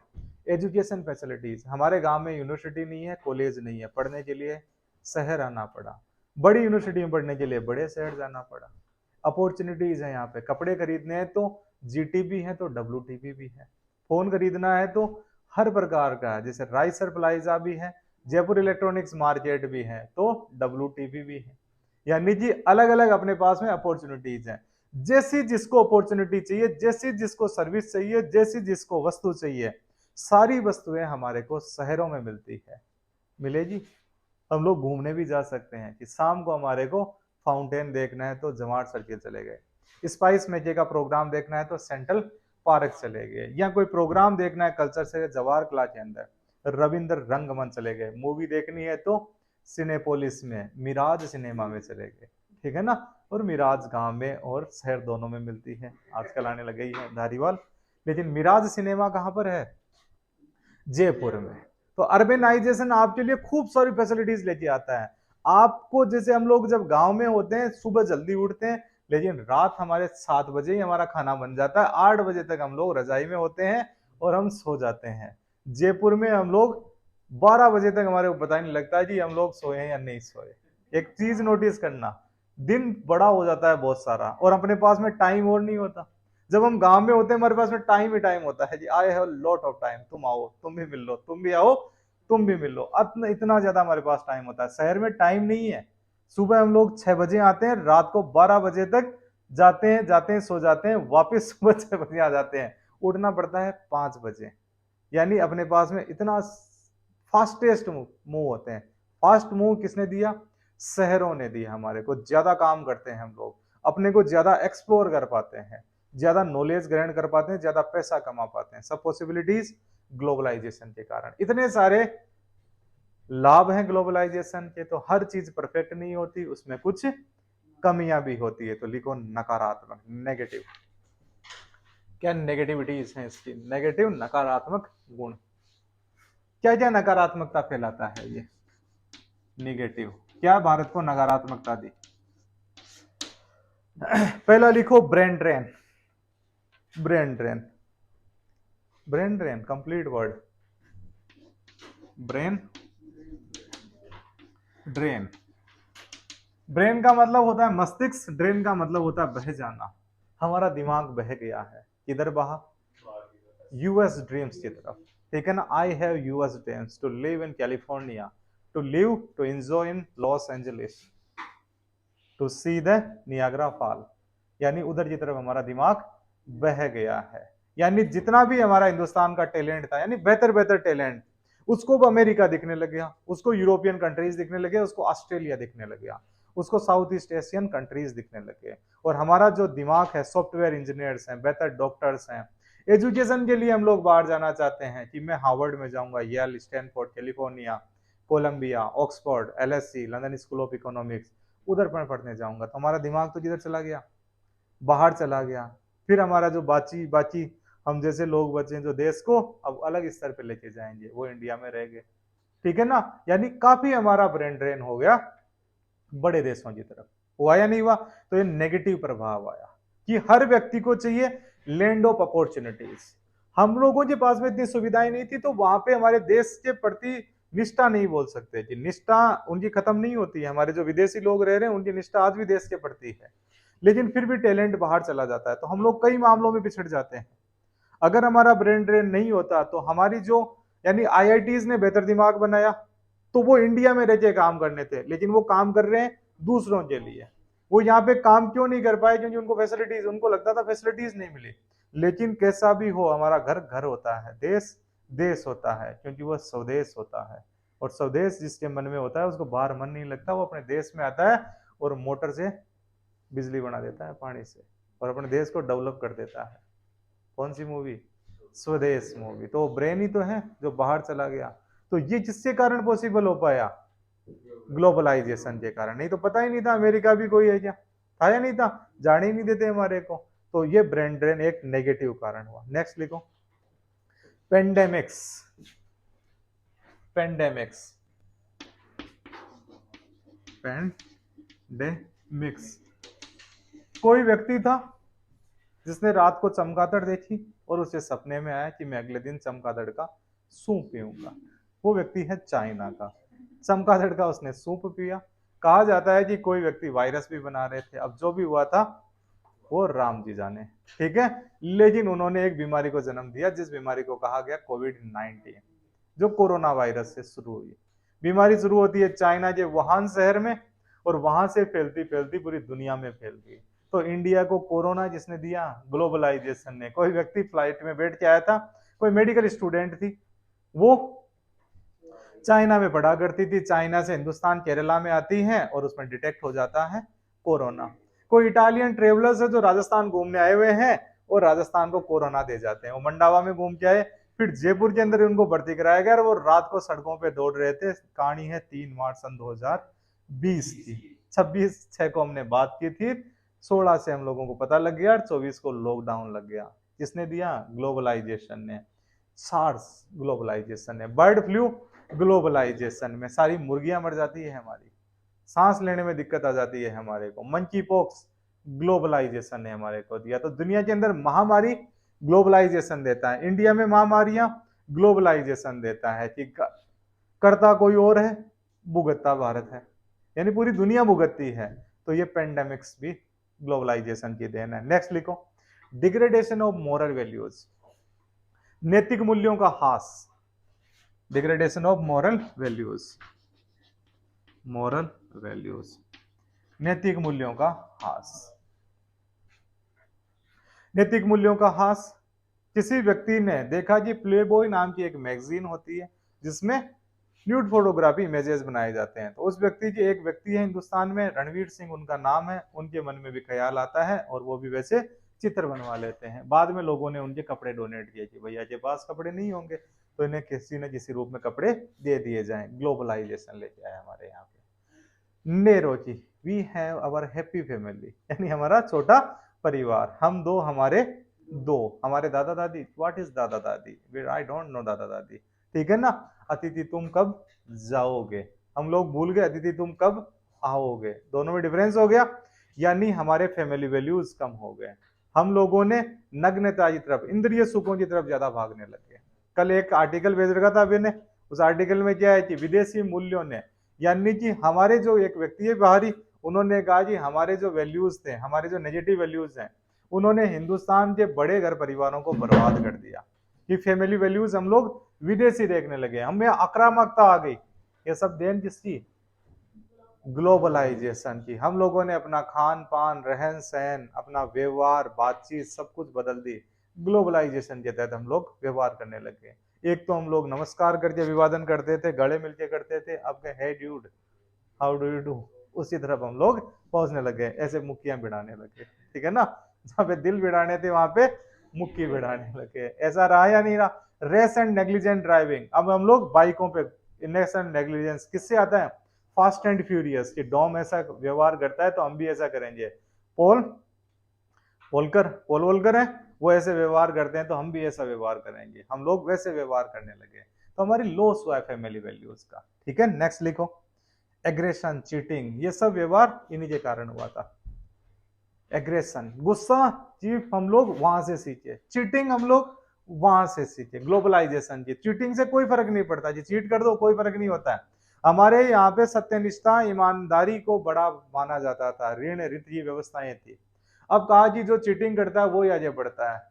एजुकेशन फैसिलिटीज। हमारे गांव में यूनिवर्सिटी नहीं है, कॉलेज नहीं है, पढ़ने के लिए शहर आना पड़ा, बड़ी यूनिवर्सिटी में पढ़ने के लिए बड़े शहर जाना पड़ा। अपॉर्चुनिटीज है यहाँ पे, कपड़े खरीदने हैं तो जीटीबी है तो डब्ल्यूटीबी भी है, फोन खरीदना है तो हर प्रकार का है, जैसे राइसर प्लाजा भी है, जयपुर इलेक्ट्रॉनिक्स मार्केट भी है, तो डब्ल्यूटीबी भी है। यानी कि अलग अलग अपने पास में अपॉर्चुनिटीज है। जैसी जिसको अपॉर्चुनिटी चाहिए, जैसी जिसको सर्विस चाहिए, जैसी जिसको वस्तु चाहिए, सारी वस्तुएं हमारे को शहरों में मिलती है। मिलेगी। हम लोग घूमने भी जा सकते हैं कि शाम को हमारे को फाउंटेन देखना है तो जमाट सर्किल चले गए, स्पाइस मेके का प्रोग्राम देखना है तो सेंट्रल पार्क चले गए, या कोई प्रोग्राम देखना है कल्चर से जवाहर कला के अंदर, रविंद्र रंगमंच चले गए, मूवी देखनी है तो सिनेपोलिस में, मिराज सिनेमा में चले गए, ठीक है ना। और मिराज गांव में और शहर दोनों में मिलती है, आजकल आने लग गई है धारीवाल। लेकिन मिराज सिनेमा कहां पर है? जयपुर में। तो अर्बेनाइजेशन आपके लिए खूब सारी फैसिलिटीज लेके आता है आपको। जैसे हम लोग जब गांव में होते हैं, सुबह जल्दी उठते हैं, लेकिन रात हमारे 7 बजे ही हमारा खाना बन जाता है, 8 बजे तक हम लोग रजाई में होते हैं और हम सो जाते हैं। जयपुर में हम लोग 12 बजे तक हमारे को पता ही नहीं लगता है कि हम लोग सोए हैं या नहीं सोए। एक चीज नोटिस करना, दिन बड़ा हो जाता है बहुत सारा, और अपने पास में टाइम और नहीं होता। जब हम गांव में होते हैं, हमारे पास में टाइम ही टाइम होता है जी, I have lot of time, तुम आओ, तुम भी मिल लो, तुम भी आओ, तुम भी मिल लो, इतना ज्यादा हमारे पास टाइम होता है। शहर में टाइम नहीं है। सुबह हम लोग 6 बजे आते हैं, रात को 12 बजे तक जाते हैं सो जाते हैं, वापस सुबह 6 बजे आ जाते हैं, उठना पड़ता है 5 बजे। यानी अपने पास में इतना फास्टेस्ट मूव होते हैं। फास्ट मूव किसने दिया? शहरों ने दिया हमारे को। ज्यादा काम करते हैं हम लोग, अपने को ज्यादा एक्सप्लोर कर पाते हैं, ज्यादा नॉलेज ग्रहण कर पाते हैं, ज्यादा पैसा कमा पाते हैं। सब पॉसिबिलिटीज ग्लोबलाइजेशन के कारण। इतने सारे लाभ हैं ग्लोबलाइजेशन के। तो हर चीज परफेक्ट नहीं होती, उसमें कुछ कमियां भी होती है। तो लिखो नकारात्मक, नेगेटिव। क्या नेगेटिविटीज हैं इसकी? नेगेटिव, नकारात्मक गुण। क्या क्या नकारात्मकता फैलाता है ये नेगेटिव? क्या भारत को नकारात्मकता दी? पहला लिखो brain drain. Brain drain, brain drain complete word, brain drain. Brain का मतलब होता है मस्तिष्क, ड्रेन का मतलब होता है बह जाना। हमारा दिमाग बह गया है। किधर बहा? यूएस ड्रीम्स की तरफ, ठीक है ना। I have US dreams to live in California, to live, to enjoy in Los Angeles, to see the Niagara fall. यानी उधर की तरफ हमारा दिमाग बह गया है। यानी जितना भी हमारा हिंदुस्तान का टैलेंट था, यानी बेहतर बेहतर टैलेंट, उसको अमेरिका दिखने लग गया, उसको यूरोपियन कंट्रीज दिखने लगे, उसको ऑस्ट्रेलिया दिखने लग गया, उसको साउथ ईस्ट एशियन कंट्रीज दिखने लगे। और हमारा जो दिमाग है, सॉफ्टवेयर इंजीनियर्स हैं, बेहतर डॉक्टर्स हैं। एजुकेशन के लिए हम लोग बाहर जाना चाहते हैं कि मैं हार्वर्ड में जाऊंगा, Yale, Stanford, California, Columbia, Oxford, LSC, London school of economics, उधर पढ़ने जाऊंगा। तो हमारा दिमाग तो किधर चला गया? बाहर चला गया। फिर हमारा जो बाकी बाकी हम जैसे लोग बचे जो देश को अब अलग स्तर पे लेके जाएंगे, वो इंडिया में रह गए, ठीक है ना। यानी काफी हमारा ब्रेन ड्रेन हो गया बड़े देशों की तरफ। हुआ या नहीं हुआ? तो ये नेगेटिव प्रभाव आया कि हर व्यक्ति को चाहिए लैंड ऑफ अपॉर्चुनिटीज। हम लोगों के पास में इतनी सुविधाएं नहीं थी, तो वहां पे हमारे देश के प्रति निष्ठा नहीं बोल सकते कि निष्ठा उनकी खत्म नहीं होती है। हमारे जो विदेशी लोग रह रहे हैं, उनकी निष्ठा आज भी देश के प्रति है, लेकिन फिर भी टैलेंट बाहर चला जाता है, तो हम लोग कई मामलों में पिछड़ जाते हैं। अगर हमारा ब्रेन ड्रेन नहीं होता तो हमारी जो, यानी आईआईटीज ने बेहतर दिमाग बनाया, तो वो इंडिया में रह के काम करने थे, लेकिन वो काम कर रहे हैं दूसरों के लिए। वो यहाँ पे काम क्यों नहीं कर पाए? क्योंकि उनको फैसिलिटीज, उनको लगता था फैसिलिटीज नहीं मिली। लेकिन कैसा भी हो, हमारा घर घर होता है, देश देश होता है, क्योंकि वह स्वदेश होता है। और स्वदेश जिसके मन में होता है, उसको बाहर मन नहीं लगता, वो अपने देश में आता है और मोटर से बिजली बना देता है, पानी से, और अपने देश को डेवलप कर देता है। कौन सी मूवी? स्वदेश मूवी, तो ब्रेन ही तो है जो बाहर चला गया। तो ये किसके कारण पॉसिबल हो पाया? ग्लोबलाइजेशन के कारण। नहीं तो पता ही नहीं था अमेरिका भी कोई है क्या, था या नहीं था, जाने ही नहीं देते हमारे को। तो ये ब्रेन ड्रेन एक नेगेटिव कारण हुआ। नेक्स्ट लिखो, पेंडेमिक्स। Pandemics, pandemics. कोई व्यक्ति था जिसने रात को चमगादड़ देखी और उसे सपने में आया कि मैं अगले दिन चमगादड़ का सूप पीऊंगा। वो व्यक्ति है चाइना का। चमगादड़ का उसने सूप पिया। कहा जाता है कि कोई व्यक्ति वायरस भी बना रहे थे। अब जो भी हुआ था वो राम जी जाने, ठीक है। लेकिन उन्होंने एक बीमारी को जन्म दिया जिस बीमारी को कहा गया कोविड-19, जो कोरोना वायरस से शुरू हुई। बीमारी शुरू होती है चाइना के वुहान शहर में और वहां से फैलती फैलती पूरी दुनिया में फैल गई। तो इंडिया को कोरोना जिसने दिया? ग्लोबलाइजेशन ने। कोई व्यक्ति फ्लाइट में बैठ के आया था, कोई मेडिकल स्टूडेंट थी, वो चाइना में पढ़ा करती थी, चाइना से हिंदुस्तान केरला में आती है और उसमें डिटेक्ट हो जाता है कोरोना। कोई इटालियन ट्रेवलर्स है जो राजस्थान घूमने आए हुए हैं और राजस्थान को कोरोना दे जाते हैं। वो मंडावा में घूम के आए, फिर जयपुर के अंदर उनको भर्ती कराया गया और वो रात को सड़कों पे दौड़ रहे थे। कहानी है 3 मार्च सन 2020 की। 26/6 को हमने बात की थी, 16 से हम लोगों को पता लग गया और 24 को लॉकडाउन लग गया। किसने दिया? ग्लोबलाइजेशन ने। सार्स ग्लोबलाइजेशन ने। बर्ड फ्लू ग्लोबलाइजेशन में। सारी मुर्गियां मर जाती है हमारी, सांस लेने में दिक्कत आ जाती है हमारे को। मंकी पॉक्स ग्लोबलाइजेशन ने हमारे को दिया। तो दुनिया के अंदर महामारी ग्लोबलाइजेशन देता है। इंडिया में महामारियां ग्लोबलाइजेशन देता है कि करता कोई और है, भुगतता भारत है, यानी पूरी दुनिया भुगतती है। तो ये पेंडेमिक्स भी ग्लोबलाइजेशन की देन है। नेक्स्ट लिखो, डिग्रेडेशन ऑफ मोरल वैल्यूज। नैतिक मूल्यों का ह्रास। Degradation of moral values. Moral values, नैतिक मूल्यों का ह्रास। नैतिक मूल्यों का ह्रास। किसी व्यक्ति ने देखा कि प्लेबॉय नाम की एक मैगजीन होती है जिसमें न्यूड फोटोग्राफी इमेजेस बनाए जाते हैं। तो उस व्यक्ति की, एक व्यक्ति है हिंदुस्तान में, रणवीर सिंह उनका नाम है, उनके मन में भी ख्याल आता है और वो भी वैसे चित्र बनवा लेते हैं। बाद में लोगों ने उनके कपड़े डोनेट किए कि भैया के पास कपड़े नहीं होंगे तो इन्हें किसी न किसी रूप में कपड़े दे दिए जाएं। ग्लोबलाइजेशन लेके आए हमारे यहाँ पे। नेरो जी, we have our happy family, यानी हमारा छोटा परिवार। हम दो, हमारे दो। हमारे दादा दादी, व्हाट इज दादा दादी? आई डोंट नो दादा दादी, ठीक है ना। अतिथि तुम कब जाओगे, हम लोग भूल गए अतिथि तुम कब आओगे। दोनों में डिफरेंस हो गया, यानी हमारे फैमिली वैल्यूज कम हो गए। हम लोगों ने नग्नता की तरफ, इंद्रिय सुखों की तरफ ज्यादा भागने लगे। कल एक आर्टिकल भेज रखा था अभी ने, उस आर्टिकल में क्या है कि विदेशी मूल्यों ने, यानी कि हमारे जो एक व्यक्ति है बाहरी, उन्होंने कहा कि हमारे जो वैल्यूज थे, हमारे जो नेगेटिव वैल्यूज हैं, उन्होंने हिंदुस्तान के बड़े घर परिवारों को बर्बाद कर दिया। कि फैमिली वैल्यूज हम लोग विदेशी देखने लगे, हमें आक्रामकता आ गई। ये सब देन किसकी? ग्लोबलाइजेशन की। हम लोगों ने अपना खान पान, रहन सहन, अपना व्यवहार, बातचीत सब कुछ बदल दी। ग्लोबलाइजेशन के तहत हम लोग व्यवहार करने लगे। एक तो हम लोग नमस्कार करके अभिवादन करते थे, गले मिलके करते थे, अब के hey dude, how do you do, उसी तरफ हम लोग पहुंचने लगे। ऐसे मुक्कियां भिड़ाने लगे, ठीक है ना। जहां पे दिल भिड़ाने थे वहां पे मुक्की भिड़ाने लगे। ऐसा रहा या नहीं रहा? Rash and negligent driving. अब हम लोग बाइकों पे, रेस एंड नेग्लिजेंस किससे आता है? फास्ट एंड फ्यूरियस, कि डॉम ऐसा व्यवहार करता है तो हम भी ऐसा करेंगे। पोल वोल्कर है, वो ऐसे व्यवहार करते हैं तो हम भी ऐसा व्यवहार करेंगे। हम लोग वैसे व्यवहार करने लगे, तो हमारी लॉस हुआ है फैमिली वैल्यूज का, ठीक है। नेक्स्ट लिखो, एग्रेशन, चीटिंग, ये सब व्यवहार इन्हीं के कारण हुआ था। एग्रेशन, गुस्सा जी, हम लोग वहां से सीखे। चीटिंग हम लोग वहां से सीखे, ग्लोबलाइजेशन की। चीटिंग से कोई फर्क नहीं पड़ता जी, चीट कर दो कोई फर्क नहीं होता है। हमारे यहाँ पे सत्यनिष्ठा, ईमानदारी को बड़ा माना जाता था, ऋण रीति व्यवस्थाएं थी। अब कहा कि जो चीटिंग करता है वो ही आगे बढ़ता है।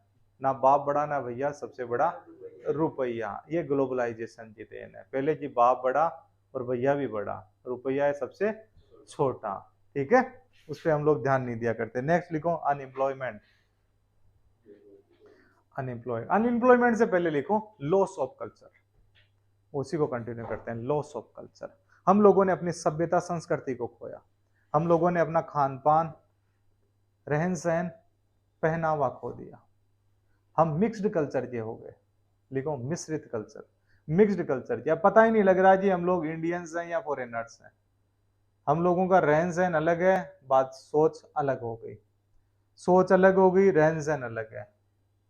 ना बाप बड़ा ना भैया, सबसे बड़ा रुपया। ये ग्लोबलाइजेशन की देन है। पहले की बाप बड़ा और भैया भी बड़ा, रुपया है सबसे छोटा, ठीक है। उस पर हम लोग ध्यान नहीं दिया करते। नेक्स्ट लिखो, अनएम्प्लॉयमेंट। अनएम्प्लॉयमेंट से पहले लिखो लॉस ऑफ कल्चर, उसी को कंटिन्यू करते हैं। लॉस ऑफ कल्चर, हम लोगों ने अपनी सभ्यता संस्कृति को खोया। हम लोगों ने अपना खान पान, रहन सहन, पहनावा खो दिया। हम मिक्स्ड कल्चर के हो गए, लिखो मिश्रित कल्चर, मिक्स्ड कल्चर, क्या पता ही नहीं लग रहा जी हम लोग इंडियंस हैं या फॉरेनर्स हैं। हम लोगों का रहन सहन अलग है, बात सोच अलग हो गई, सोच अलग हो गई, रहन सहन अलग है,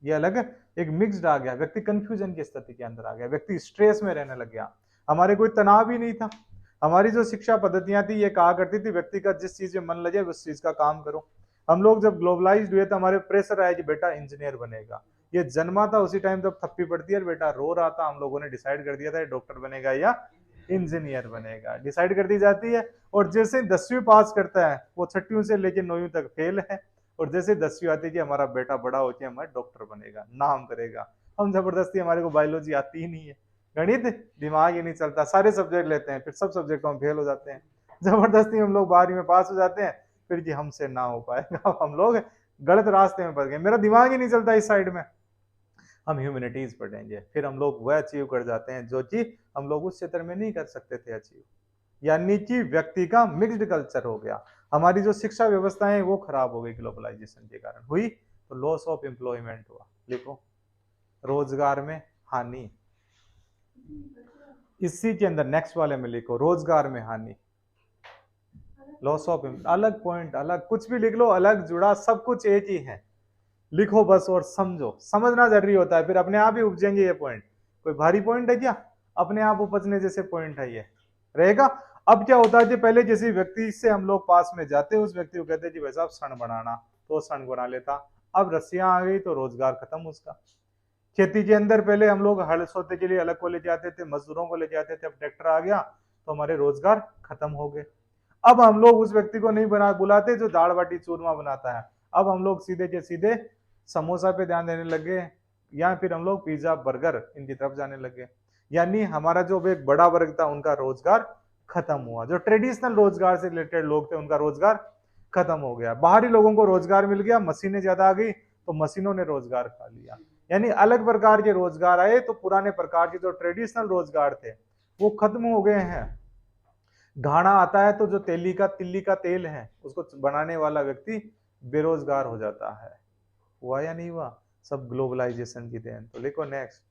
ये अलग है, एक मिक्स्ड आ गया, व्यक्ति कंफ्यूजन की स्थिति के अंदर आ गया, व्यक्ति स्ट्रेस में रहने लग गया। हमारे कोई तनाव ही नहीं था। हमारी जो शिक्षा पद्धतियां थी ये कहा करती थी व्यक्ति का जिस चीज में मन लगे उस चीज का काम करो। हम लोग जब ग्लोबलाइज्ड हुए तो हमारे प्रेशर आया कि बेटा इंजीनियर बनेगा, ये जन्मा था उसी टाइम जब थप्पी पड़ती है और बेटा रो रहा था, हम लोगों ने डिसाइड कर दिया था डॉक्टर बनेगा या इंजीनियर बनेगा, डिसाइड कर दी जाती है। और जैसे 10वीं पास करता है वो 6वीं से लेकर 9वीं तक फेल है, और जैसे 10वीं आती है कि हमारा बेटा बड़ा होकर हमारा डॉक्टर बनेगा, नाम करेगा, हम जबरदस्ती, हमारे को बायोलॉजी आती ही नहीं है, गणित दिमाग ही नहीं चलता, सारे सब्जेक्ट लेते हैं, फिर सब सब्जेक्टों में फेल हो जाते हैं, जबरदस्ती हम लोग 12वीं में पास हो जाते हैं, फिर जी हमसे ना हो पाएगा, हम लोग गलत रास्ते में फंस गए, मेरा दिमाग ही नहीं चलता इस साइड में, हम ह्यूमैनिटीज पढ़ेंगे, फिर हम लोग वह अचीव कर जाते हैं जो चीज हम लोग उस क्षेत्र में नहीं कर सकते थे अचीव। यानी कि व्यक्ति का मिक्स्ड कल्चर हो गया, हमारी जो शिक्षा व्यवस्था है वो खराब हो गई ग्लोबलाइजेशन के कारण हुई, तो लॉस ऑफ एम्प्लॉयमेंट हुआ, लिखो रोजगार में हानि। इसी के अंदर नेक्स्ट वाले में लिखो रोजगार में हानि, लॉस ऑफ, अलग पॉइंट अलग, कुछ भी लिख लो, अलग जुड़ा सब कुछ एक ही है, लिखो बस और समझो, समझना जरूरी होता है, फिर अपने आप ही उपजेंगे ये पॉइंट। कोई भारी पॉइंट है क्या? अपने आप उपजने जैसे पॉइंट है ये रहेगा। अब क्या होता है कि पहले जैसे व्यक्ति से हम लोग पास में जाते हैं उस व्यक्ति को कहते हैं जी भाई साहब सण बनाना, तो सण बना लेता। अब रस्सियां आ गई तो रोजगार खत्म उसका। खेती के अंदर पहले हम लोग हल सोते के लिए अलग को ले जाते थे, मजदूरों को ले जाते थे, अब ट्रैक्टर आ गया तो हमारे रोजगार खत्म हो गए। अब हम लोग उस व्यक्ति को नहीं बना बुलाते जो दाल बाटी चूरमा बनाता है, अब हम लोग सीधे के सीधे समोसा पे ध्यान देने लगे, या फिर हम लोग पिज्जा बर्गर इनकी तरफ जाने लगे। यानी हमारा जो एक बड़ा वर्ग था उनका रोजगार खत्म हुआ, जो ट्रेडिशनल रोजगार से रिलेटेड लोग थे उनका रोजगार खत्म हो गया। बाहरी लोगों को रोजगार मिल गया, मशीनें ज्यादा आ गई तो मशीनों ने रोजगार खा लिया। यानी अलग प्रकार के रोजगार आए तो पुराने प्रकार के जो ट्रेडिशनल रोजगार थे वो खत्म हो गए हैं। घाना आता है तो जो तिल्ली का तेल है उसको बनाने वाला व्यक्ति बेरोजगार हो जाता है। हुआ या नहीं हुआ? सब ग्लोबलाइजेशन की देन। तो लिखो next,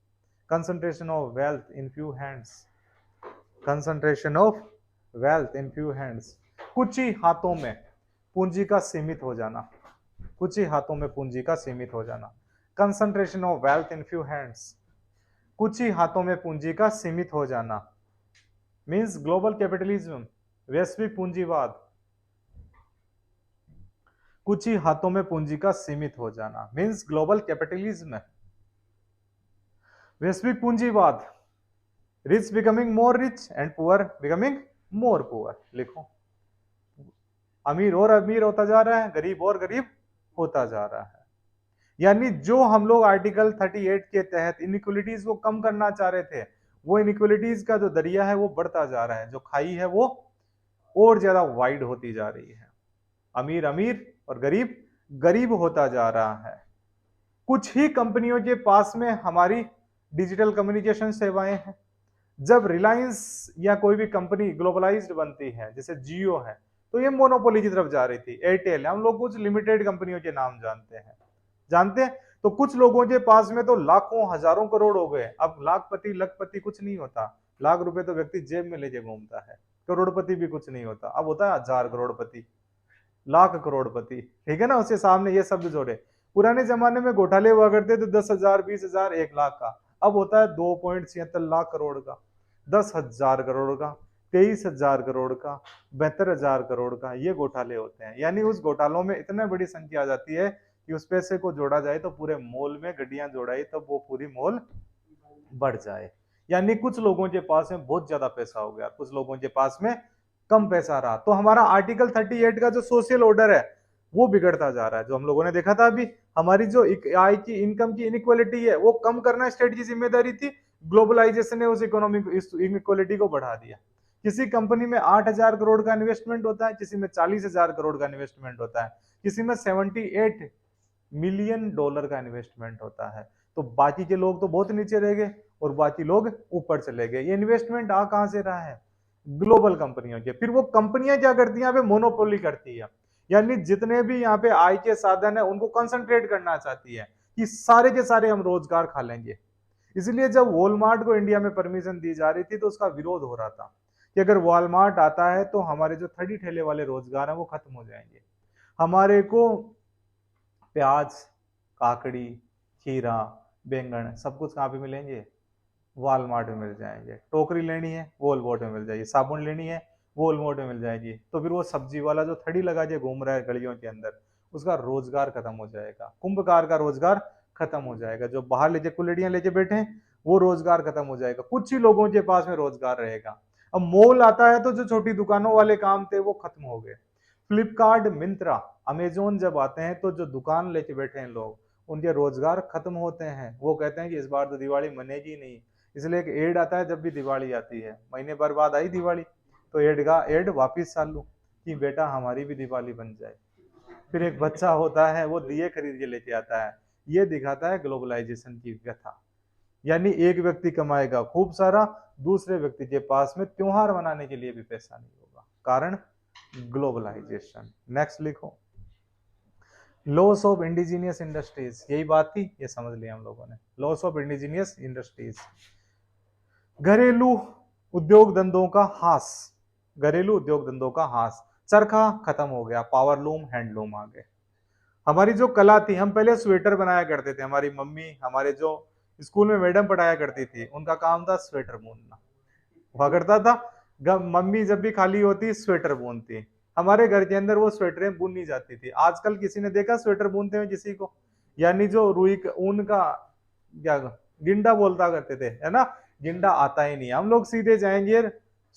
concentration of wealth in few hands, concentration of wealth in few hands, कुछ ही हाथों में पूंजी का सीमित हो जाना, कुछ ही हाथों में पूंजी का सीमित हो जाना। Concentration of wealth in few hands, कुछ ही हाथों में पूंजी का सीमित हो जाना, मींस ग्लोबल कैपिटलिज्म, वैश्विक पूंजीवाद, कुछ ही हाथों में पूंजी का सीमित हो जाना मींस ग्लोबल कैपिटलिज्म, वैश्विक पूंजीवाद, rich becoming more rich and poor becoming more poor. लिखो अमीर और अमीर होता जा रहा है, गरीब और गरीब होता जा रहा है। यानी जो हम लोग आर्टिकल 38 के तहत इनइक्वलिटीज को कम करना चाह रहे थे, वो इनइक्वलिटीज का जो दरिया है वो बढ़ता जा रहा है, जो खाई है वो और ज्यादा वाइड होती जा रही है, अमीर अमीर और गरीब गरीब होता जा रहा है। कुछ ही कंपनियों के पास में हमारी डिजिटल कम्युनिकेशन सेवाएं हैं। जब रिलायंस या कोई भी कंपनी ग्लोबलाइज्ड बनती है, जैसे जियो है, तो ये मोनोपोली की तरफ जा रही थी। एयरटेल, हम लोग कुछ लिमिटेड कंपनियों के नाम जानते हैं। तो कुछ लोगों के पास में तो लाखों हजारों करोड़ हो गए। अब लाखपति लखपति कुछ नहीं होता, लाख रुपए तो व्यक्ति जेब में लेके घूमता है, करोड़पति भी कुछ नहीं होता, अब होता है 1000 करोड़पति, लाख करोड़पति, ठीक है ना। उसके सामने ये शब्द जोड़े। पुराने जमाने में घोटाले हुआ करते थे 10,000 20,000 1 लाख का, अब होता है 2.76 लाख करोड़ का, 10,000 करोड़ का, 23,000 करोड़ का, 72,000 करोड़ का, ये घोटाले होते हैं। यानी उस घोटालों में इतने बड़ी संख्या आ जाती है कि उस पैसे को जोड़ा जाए तो पूरे मोल में गड्डियां जोड़ाई तब वो पूरी मोल बढ़ जाए। यानी कुछ लोगों के पास में बहुत ज्यादा पैसा हो गया, कुछ लोगों के पास में कम पैसा रहा, तो हमारा आर्टिकल 38 का जो सोशल ऑर्डर है वो बिगड़ता जा रहा है। जो हम लोगों ने देखा था अभी, हमारी जो आय की इनकम की इनइक्वालिटी है वो कम करना स्टेट की जिम्मेदारी थी, ग्लोबलाइजेशन ने उस इकोनॉमिक इनइक्वालिटी को बढ़ा दिया। किसी कंपनी में 8,000 करोड़ का इन्वेस्टमेंट होता है, किसी में 40,000 करोड़ का इन्वेस्टमेंट होता है, किसी में 78 मिलियन डॉलर का इन्वेस्टमेंट होता है। तो बाकी के लोग तो बहुत नीचे रह गए और बाकी लोग ऊपर चले गए। ये इन्वेस्टमेंट आ कहां से रहा है? ग्लोबल कंपनियों के। फिर वो कंपनियां क्या करती है, यहाँ पे मोनोपोली करती है, यानी जितने भी यहाँ पे आय के साधन है उनको कंसंट्रेट करना चाहती है कि सारे के सारे हम रोजगार खा लेंगे। इसलिए जब वॉलमार्ट को इंडिया में परमिशन दी जा रही थी तो उसका विरोध हो रहा था कि अगर वॉलमार्ट आता है तो हमारे जो थड़ी ठेले वाले रोजगार हैं वो खत्म हो जाएंगे। हमारे को प्याज, काकड़ी, खीरा, बैंगन सब कुछ कहाँ पे मिलेंगे? वॉलमार्ट में मिल जाएंगे। टोकरी लेनी है वॉलमार्ट में मिल जाएगी, साबुन लेनी है वॉलमार्ट में मिल जाएगी। तो फिर वो सब्जी वाला जो थड़ी लगा के घूम रहा है गलियों के अंदर, उसका रोजगार खत्म हो जाएगा। कुंभकार का रोजगार खत्म हो जाएगा। जो बाहर लेके कुल्हड़ियां लेके बैठे हैं वो रोजगार खत्म हो जाएगा। कुछ ही लोगों के पास में रोजगार रहेगा। अब मॉल आता है तो जो छोटी दुकानों वाले काम थे वो खत्म हो गए। फ्लिपकार्ट, मिंत्रा, अमेजोन जब आते हैं तो जो दुकान लेके बैठे हैं लोग, उनके रोजगार खत्म होते हैं। वो कहते हैं कि इस बार तो दिवाली मनेगी नहीं, इसलिए एक एड आता है जब भी दिवाली आती है, महीने भर बाद आई दिवाली तो एड वापिस चालू कि बेटा हमारी भी दिवाली बन जाए। फिर एक बच्चा होता है वो दिए खरीद के लेके आता है। ये दिखाता है ग्लोबलाइजेशन की व्यथा। यानी एक व्यक्ति कमाएगा खूब सारा, दूसरे व्यक्ति के पास में त्योहार मनाने के लिए भी पैसा नहीं होगा। कारण ग्लोबलाइजेशन। नेक्स्ट लिखो, लॉस ऑफ इंडिजीनियस इंडस्ट्रीज। यही बात थी, ये समझ लिया हम लोगों ने। लॉस ऑफ इंडिजीनियस इंडस्ट्रीज, घरेलू उद्योग धंधों का हास। घरेलू उद्योग धंधों का हास, चरखा खत्म हो गया, पावरलूम, हैंडलूम आ गए। हमारी जो कला थी, हम पहले स्वेटर बनाया करते थे। हमारी मम्मी, हमारे जो स्कूल में मैडम पढ़ाया करती थी, उनका काम था स्वेटर बुनना। हुआ करता था, मम्मी जब भी खाली होती स्वेटर बुनती। हमारे घर के अंदर वो स्वेटरें बुनी जाती थी। आजकल किसी ने देखा स्वेटर बुनते हुए किसी को? यानी जो रुई ऊन का क्या गिंडा बोलता करते थे, है ना, गिंडा आता ही नहीं। हम लोग सीधे जाएंगे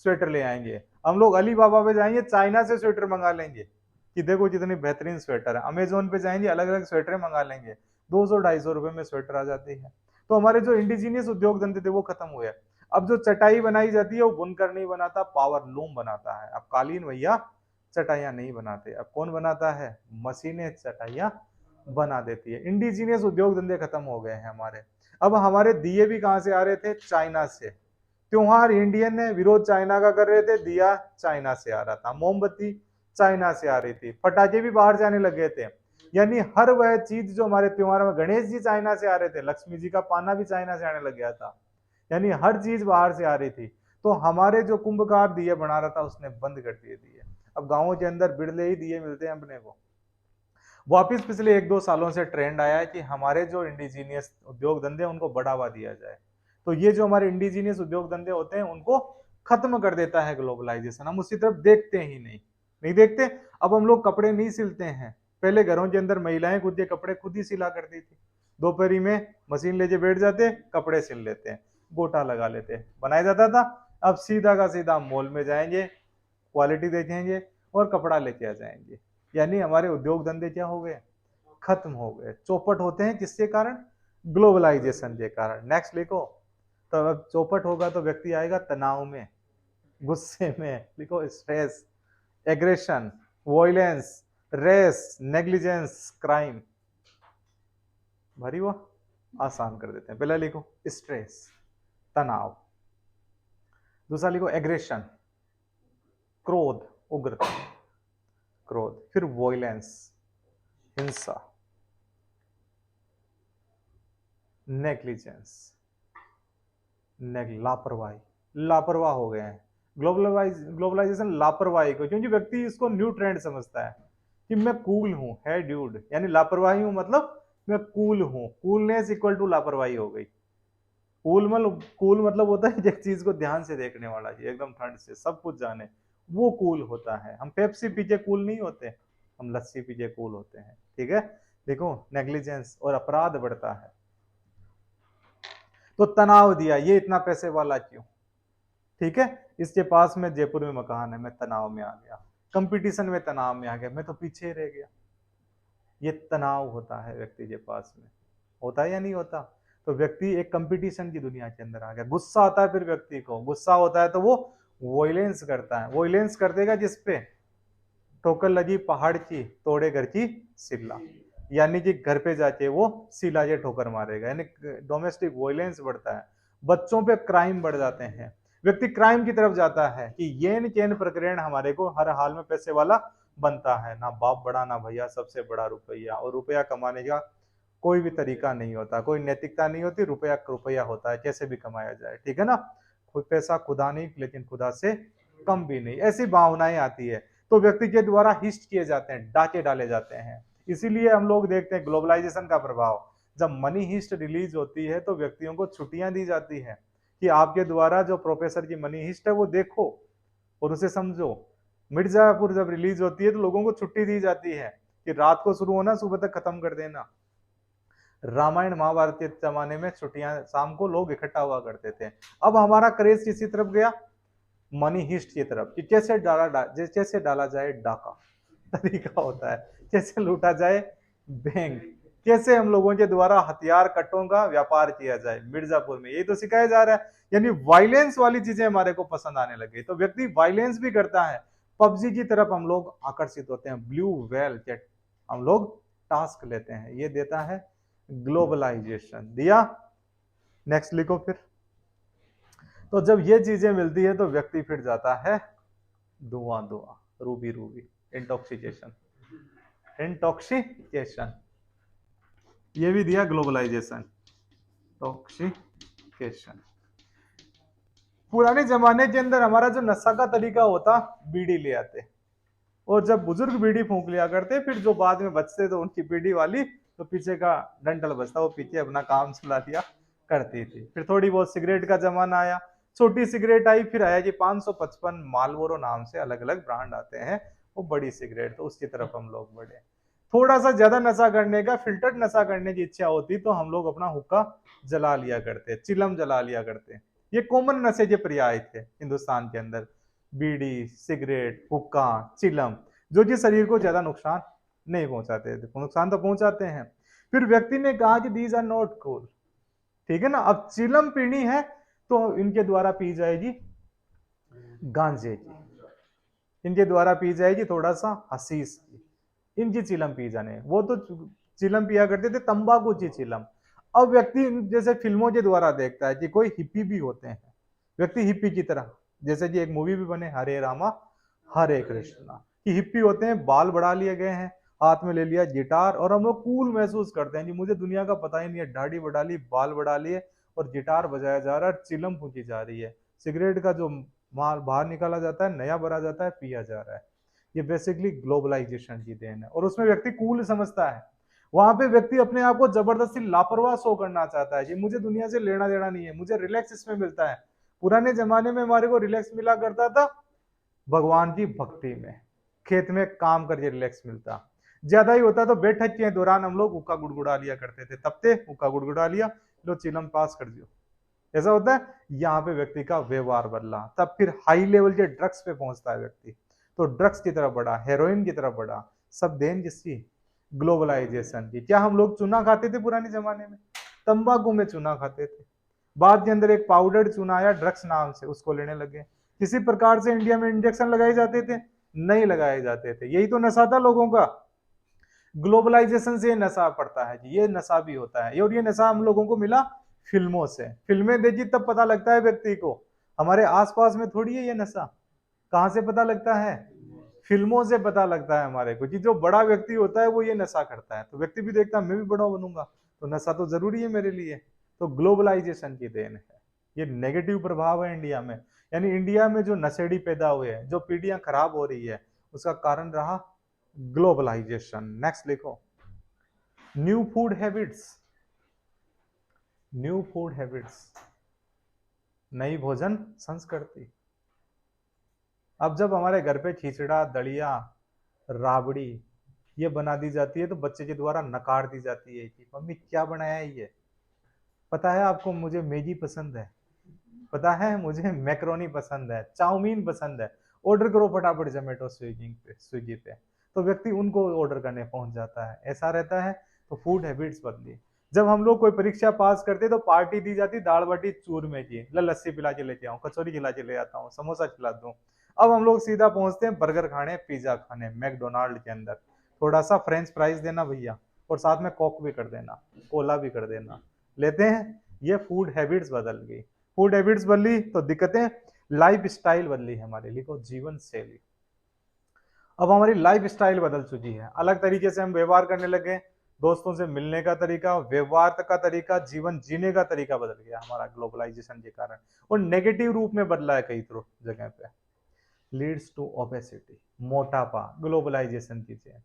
स्वेटर ले आएंगे। हम लोग अली बाबा पे जाएंगे, चाइना से स्वेटर मंगा लेंगे कि देखो कितनी बेहतरीन स्वेटर है। अमेजोन पे जाएंगे, अलग अलग स्वेटर मंगा लेंगे, 200-250 रुपए में स्वेटर आ जाती है। तो हमारे जो इंडिजीनियस उद्योग धंधे थे वो खत्म हुए। अब जो चटाई बनाई जाती है वो बुनकर नहीं बनाता, पावर लूम बनाता है। अब कालीन भैया चटाइयां नहीं बनाते, अब कौन बनाता है? मशीनें चटाइयां बना देती है। इंडिजीनियस उद्योग धंधे खत्म हो गए हैं हमारे। अब हमारे दिए भी कहां से आ रहे थे? चाइना से। त्योहार इंडियन है, विरोध चाइना का कर रहे थे, दिया चाइना से आ रहा था, मोमबत्ती चाइना से आ रही थी, पटाखे भी बाहर जाने लगे थे। यानी हर वह चीज जो हमारे त्योहार में, गणेश जी चाइना से आ रहे थे, लक्ष्मी जी का पाना भी चाइना से आने लग गया था। यानी हर चीज बाहर से आ रही थी। तो हमारे जो कुंभकार दिए बना रहा था उसने बंद कर दिए दिए। अब गांवों के अंदर बिरले ही दिए मिलते हैं अपने को। वापिस पिछले 1-2 सालों से ट्रेंड आया है कि हमारे जो इंडिजीनियस उद्योग धंधे उनको बढ़ावा दिया जाए। तो ये जो हमारे इंडिजीनियस उद्योग धंधे होते हैं उनको खत्म कर देता है ग्लोबलाइजेशन। हम उसकी तरफ देखते ही नहीं, नहीं देखते। अब हम लोग कपड़े नहीं सिलते हैं। पहले घरों के अंदर महिलाएं खुद के कपड़े खुद ही सिला करती थी। दोपहरी में मशीन लेके बैठ जाते, कपड़े सिल लेते हैं, गोटा लगा लेते, बनाया जाता था। अब सीधा का सीधा मॉल में जाएंगे, क्वालिटी देखेंगे और कपड़ा लेके आ जाएंगे। यानी हमारे उद्योग धंधे क्या हो गए? खत्म हो गए, चौपट होते हैं। किसके कारण? ग्लोबलाइजेशन के कारण। नेक्स्ट लिखो, तो अब चौपट होगा तो व्यक्ति आएगा तनाव में, गुस्से में। लिखो, stress, aggression, violence, rash, negligence, crime. भरी हुआ आसान कर देते हैं। पहला लिखो स्ट्रेस, तनाव। दूसरा लिखो एग्रेशन, क्रोध, उग्रता, क्रोध। फिर वॉयलेंस, हिंसा। नेग्लिजेंस, लापरवाही, लापरवाह हो गए हैं। ग्लोबलाइजेशन लापरवाही को, क्योंकि व्यक्ति इसको न्यू ट्रेंड समझता है कि मैं कूल हूं, है ड्यूड। यानी लापरवाही हूं मतलब मैं कूल हूं। कूलनेस इक्वल टू लापरवाही हो गई। कूल मतलब होता है एक चीज को ध्यान से देखने वाला, जी एकदम ठंड से सब कुछ जाने, वो कूल होता है। हम पेप्सी पी के कूल नहीं होते, हम लस्सी पी के कूल होते हैं। ठीक है, देखो नेग्लिजेंस और अपराध बढ़ता है। तो तनाव दिया, ये इतना पैसे वाला क्यों? ठीक है, इसके पास में जयपुर में मकान है, मैं तनाव में आ गया, कंपटीशन में तनाव में आ गया, मैं तो पीछे रह गया। ये तनाव होता है व्यक्ति के पास में, होता है या नहीं होता? तो व्यक्ति एक कंपटीशन की दुनिया के अंदर आ गया। गुस्सा आता है, फिर व्यक्ति को गुस्सा होता है तो वो वॉयलेंस करता है। वॉयलेंस कर देगा जिसपे? ठोकर लगी पहाड़ की, तोड़े घर की सिल्ला। यानी कि घर पे जाके वो सिला के ठोकर मारेगा। यानी डोमेस्टिक वॉयलेंस बढ़ता है, बच्चों पे क्राइम बढ़ जाते हैं। व्यक्ति क्राइम की तरफ जाता है कि येन केन प्रकरण हमारे को हर हाल में पैसे वाला बनता है। ना बाप बड़ा ना भैया, सबसे बड़ा रुपया। और रुपया कमाने का कोई भी तरीका नहीं होता, कोई नैतिकता नहीं होती, रुपया रुपया होता है, कैसे भी कमाया जाए, ठीक है ना। खुद पैसा खुदा नहीं, लेकिन खुदा से कम भी नहीं, ऐसी भावनाएं आती है। तो व्यक्ति के द्वारा हिस्ट किए जाते हैं, डाके डाले जाते हैं। इसीलिए हम लोग देखते हैं ग्लोबलाइजेशन का प्रभाव, जब मनी हिस्ट रिलीज होती है तो व्यक्तियों को छुट्टियां दी जाती है कि आपके द्वारा जो प्रोफेसर की मनी हिस्ट है वो देखो और उसे समझो। मिर्जापुर जब रिलीज होती है तो लोगों को छुट्टी दी जाती है कि रात को शुरू होना, सुबह तक खत्म कर देना। रामायण महाभारत के जमाने में छुट्टियां शाम को लोग इकट्ठा हुआ करते थे। अब हमारा क्रेज किसी तरफ गया, मनी हिस्ट की तरफ, कि कैसे डाला जाए डाका, तरीका होता है कैसे लूटा जाए बैंक, कैसे हम लोगों के द्वारा हथियार कट्टों का व्यापार किया जाए। मिर्जापुर में यही तो सिखाया जा रहा है, यानी वायलेंस वाली चीजें हमारे को पसंद आने लगी, तो व्यक्ति वायलेंस भी करता है। पबजी की तरफ हम लोग आकर्षित होते हैं, ब्लू वेल चैट हम लोग टास्क लेते हैं, ये देता है ग्लोबलाइजेशन। दिया, नेक्स्ट लिखो फिर। तो जब ये चीजें मिलती है तो व्यक्ति फिर जाता है धुआं धुआं, रूबी रूबी, इंटॉक्सिकेशन, इंटॉक्सिकेशन। ये भी दिया ग्लोबलाइजेशन, टॉक्सिकेशन। पुराने जमाने के अंदर हमारा जो नशा का तरीका होता, बीड़ी ले आते और जब बुजुर्ग बीड़ी फूंक लिया करते, फिर जो बाद में बचते तो उनकी बीड़ी वाली तो पीछे का डंडल बचता, वो पीछे अपना काम चला दिया करती थी। फिर थोड़ी बहुत सिगरेट का जमाना आया, छोटी सिगरेट आई, फिर आया कि 555 मालबोरो नाम से अलग अलग ब्रांड आते हैं, वो बड़ी सिगरेट, तो उसकी तरफ हम लोग बढ़े। थोड़ा सा ज्यादा नशा करने का, फिल्टर्ड नशा करने की इच्छा होती तो हम लोग अपना हुक्का जला लिया करते, चिलम जला लिया करते। ये कॉमन नशे के पर्याय थे हिंदुस्तान के अंदर, बीड़ी, सिगरेट, हुक्का, चिलम, जो कि शरीर को ज्यादा नुकसान नहीं पहुंचाते थे, नुकसान तो पहुंचाते हैं। फिर व्यक्ति ने कहा कि दीज आर नॉट कूल, ठीक है ना। अब चिलम पीनी है तो इनके द्वारा पी जाएगी गांजे की, इनके द्वारा पी जाएगी थोड़ा सा हसीस की, इनकी चिलम पी जाने। वो तो चिलम पिया करते थे, तंबाकू की चिलम। अब व्यक्ति जैसे फिल्मों के द्वारा देखता है कि कोई हिप्पी भी होते हैं, व्यक्ति हिप्पी की तरह, जैसे कि एक मूवी भी बने हरे रामा हरे कृष्णा, कि हिप्पी होते हैं, बाल बढ़ा लिए गए हैं, हाथ में ले लिया गिटार, और हम लोग कूल महसूस करते हैं कि मुझे दुनिया का पता ही नहीं है, दाढ़ी बढ़ा ली, बाल बढ़ा लिए और गिटार बजाया जा रहा है, चिलम फूकी जा रही है, सिगरेट का जो माल बाहर निकाला जाता है, नया भरा जाता है, पिया जा रहा है। ये बेसिकली ग्लोबलाइजेशन की देन है, और उसमें व्यक्ति कूल समझता है। वहां पे व्यक्ति अपने आप को जबरदस्ती लापरवाह शो करना चाहता है कि मुझे दुनिया से लेना देना नहीं है, मुझे रिलैक्स इसमें मिलता है। पुराने जमाने में हमारे को रिलैक्स मिला करता था भगवान की भक्ति में, खेत में काम करके रिलैक्स मिलता, ज्यादा ही होता तो बैठक के दौरान हम लोग हुक्का गुड़गुड़ा लिया करते थे, तब ते हुक्का गुड़गुड़ा लिया, लो चिलम पास कर दियो, ऐसा होता है। यहाँ पे व्यक्ति का व्यवहार बदला, तब फिर हाई लेवल के ड्रग्स पे पहुंचता है व्यक्ति, तो ड्रग्स की तरफ बढ़ा, हेरोइन की तरफ बढ़ा, सब देन किसकी, ग्लोबलाइजेशन की। क्या हम लोग चूना खाते थे पुराने जमाने में, तंबाकू में चूना खाते थे, बाद के अंदर एक पाउडर चूना आया ड्रग्स नाम से, उसको लेने लगे। किसी प्रकार से इंडिया में इंजेक्शन लगाए जाते थे, नहीं लगाए जाते थे, यही तो नशा था लोगों का। ग्लोबलाइजेशन से नशा पड़ता है जी, ये नशा भी होता है, और ये नशा हम लोगों को मिला फिल्मों से। फिल्में देखी तब पता लगता है व्यक्ति को, हमारे आसपास में थोड़ी है ये नशा। कहां से पता लगता है, फिल्मों से पता लगता है हमारे को, कि जो बड़ा व्यक्ति होता है वो ये नशा करता है, तो व्यक्ति भी देखता है मैं भी बड़ा बनूंगा, तो नशा तो जरूरी है मेरे लिए। तो ग्लोबलाइजेशन की देन है, ये नेगेटिव प्रभाव है इंडिया में। यानी इंडिया में जो नशेड़ी पैदा हुए हैं, जो पीढ़ियां खराब हो रही है, उसका कारण रहा ग्लोबलाइजेशन। नेक्स्ट लिखो, new food habits, new food habits, नई भोजन संस्कृति। अब जब हमारे घर पे खिचड़ा, दलिया, राबड़ी ये बना दी जाती है तो बच्चे के द्वारा नकार दी जाती है कि मम्मी क्या बनाया है ये, पता है आपको मुझे मैगी पसंद है, पता है मुझे मैक्रोनी पसंद है, चाउमीन पसंद है, ऑर्डर करो फटाफट जोमेटो स्विगी पे, तो व्यक्ति उनको ऑर्डर करने पहुंच जाता है, ऐसा रहता है। तो फूड हैबिट्स बदली। जब हम लोग कोई परीक्षा पास करते तो पार्टी दी जाती दाल बाटी चूरमे की, लस्सी पिला के लेके आऊं, कचौरी खिला के ले आता हूँ, समोसा खिला दूं। अब हम लोग सीधा पहुंचते हैं बर्गर खाने, पिज्जा खाने, मैकडोनाल्ड के अंदर थोड़ा सा फ्रेंच फ्राइज देना भैया, और साथ में कोक भी कर देना, कोला भी कर देना, लेते हैं। ये फूड हैबिट्स बदल गई। फूड हैबिट्स बदली तो दिक्कतें, लाइफ स्टाइल बदली हमारी, लिखो जीवन शैली। अब हमारी लाइफ स्टाइल बदल चुकी है, अलग तरीके से हम व्यवहार करने लगे, दोस्तों से मिलने का तरीका, व्यवहार का तरीका, जीवन जीने का तरीका बदल गया हमारा ग्लोबलाइजेशन के कारण, और नेगेटिव रूप में बदला है कई जगह पे। लीड्स टू ओबेसिटी, मोटापा ग्लोबलाइजेशन की चेन।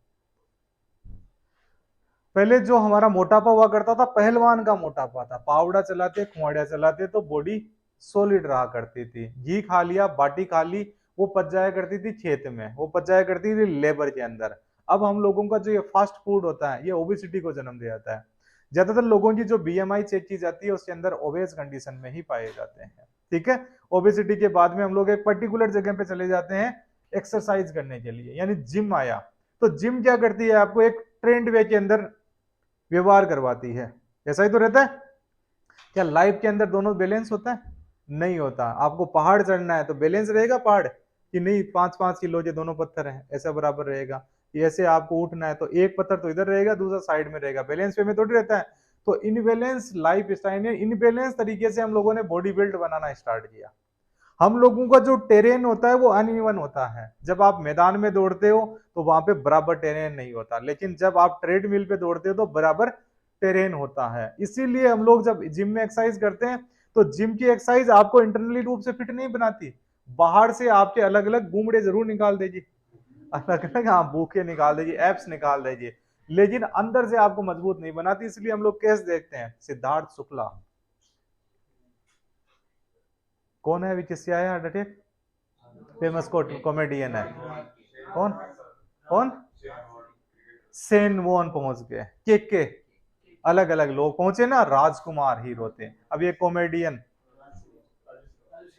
पहले जो हमारा मोटापा हुआ करता था पहलवान का मोटापा था, पावड़ा चलाते कुआड़िया चलाते तो बॉडी सॉलिड रहा करती थी, घी खा लिया बाटी खा ली वो पच जाया करती थी खेत में, वो पच जाया करती थी लेबर के अंदर। अब हम लोगों का जो ये फास्ट फूड होता है ये ओबेसिटी को जन्म दे जाता है। ज्यादातर लोगों की जो बीएमआई चेक की जाती है उसके अंदर ओबेस कंडीशन में ही पाए जाते हैं। ठीक है, ओबेसिटी के बाद में हम लोग एक पर्टिकुलर जगह पे चले जाते हैं एक्सरसाइज करने के लिए, यानी जिम आया। तो जिम क्या करती है, आपको एक ट्रेंड वे के अंदर व्यवहार करवाती है। ऐसा ही तो रहता है। क्या लाइफ के अंदर दोनों बैलेंस होता है? नहीं होता। आपको पहाड़ चढ़ना है तो बैलेंस रहेगा पहाड़ कि नहीं, 5-5 किलो जो दोनों पत्थर हैं ऐसा बराबर रहेगा। ऐसे आपको उठना है तो एक पत्थर तो इधर रहेगा दूसरा साइड में रहेगा, बैलेंस वे में थोड़ी रहता है। तो इनबैलेंस लाइफ स्टाइल में इनबैलेंस तरीके से हम लोगों ने बॉडी बिल्ड बनाना स्टार्ट किया। हम लोगों का जो टेरेन होता है वो अनइवन होता है। जब आप मैदान में दौड़ते हो तो वहां पे बराबर टेरेन नहीं होता, लेकिन जब आप ट्रेडमिल पे दौड़ते हो तो बराबर टेरेन होता है। इसीलिए हम लोग जब जिम में एक्सरसाइज करते हैं तो जिम की एक्सरसाइज आपको इंटरनली रूप से फिट नहीं बनाती, बाहर से आपके अलग अलग बूमड़े जरूर निकाल देगी, अलग अलग हाँ भूखे निकाल देगी, एप्स निकाल देगी, लेकिन अंदर से आपको मजबूत नहीं बनाती। इसलिए हम लोग केस देखते हैं। सिद्धार्थ शुक्ला कौन है, अभी किससे आया हार्ट अटैक? फेमस कॉमेडियन है। कौन कौन? सेन वोन पहुंच गए, के अलग अलग लोग पहुंचे ना, राजकुमार हीरो थे। अब ये कॉमेडियन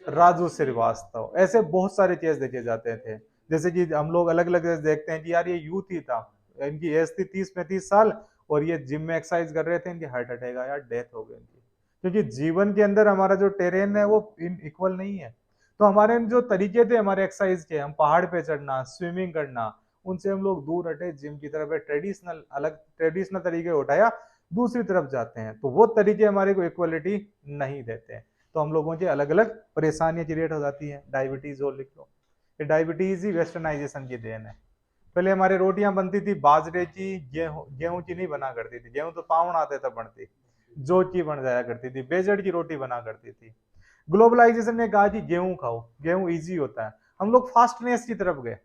राजू श्रीवास्तव, ऐसे बहुत सारे केस देखे जाते थे। जैसे कि हम लोग अलग अलग देखते हैं कि यार ये यूथ ही था, इनकी एज थी 30-35 साल और ये जिम में एक्सरसाइज कर रहे थे, इनकी हार्ट अटैक आया, डेथ हो गई इनकी। क्योंकि जीवन के अंदर हमारा जो टेरेन है वो इक्वल नहीं है। तो हमारे जो तरीके थे हमारे एक्सरसाइज के, हम पहाड़ पे चढ़ना, स्विमिंग करना, उनसे हम लोग दूर हटे, जिम की तरफ ट्रेडिशनल अलग ट्रेडिशनल तरीके उठाया, दूसरी तरफ जाते हैं तो वो तरीके हमारे को इक्वलिटी नहीं देते हैं। तो हम लोगों की अलग अलग परेशानियां क्रिएट हो जाती है। डायबिटीज और लिख लो, ये डायबिटीज ही वेस्टर्नाइजेशन की देन है। पहले हमारे रोटियां बनती थी बाजरे की, गेहूं की नहीं बना करती थी, गेहूं तो पाउन आते तब बनती, जो की बन जाया करती थी, बेजड़ की रोटी बना करती थी। ग्लोबलाइजेशन ने कहा कि गेहूं खाओ, गेहूं इजी होता है, हम लोग फास्टनेस की तरफ गए।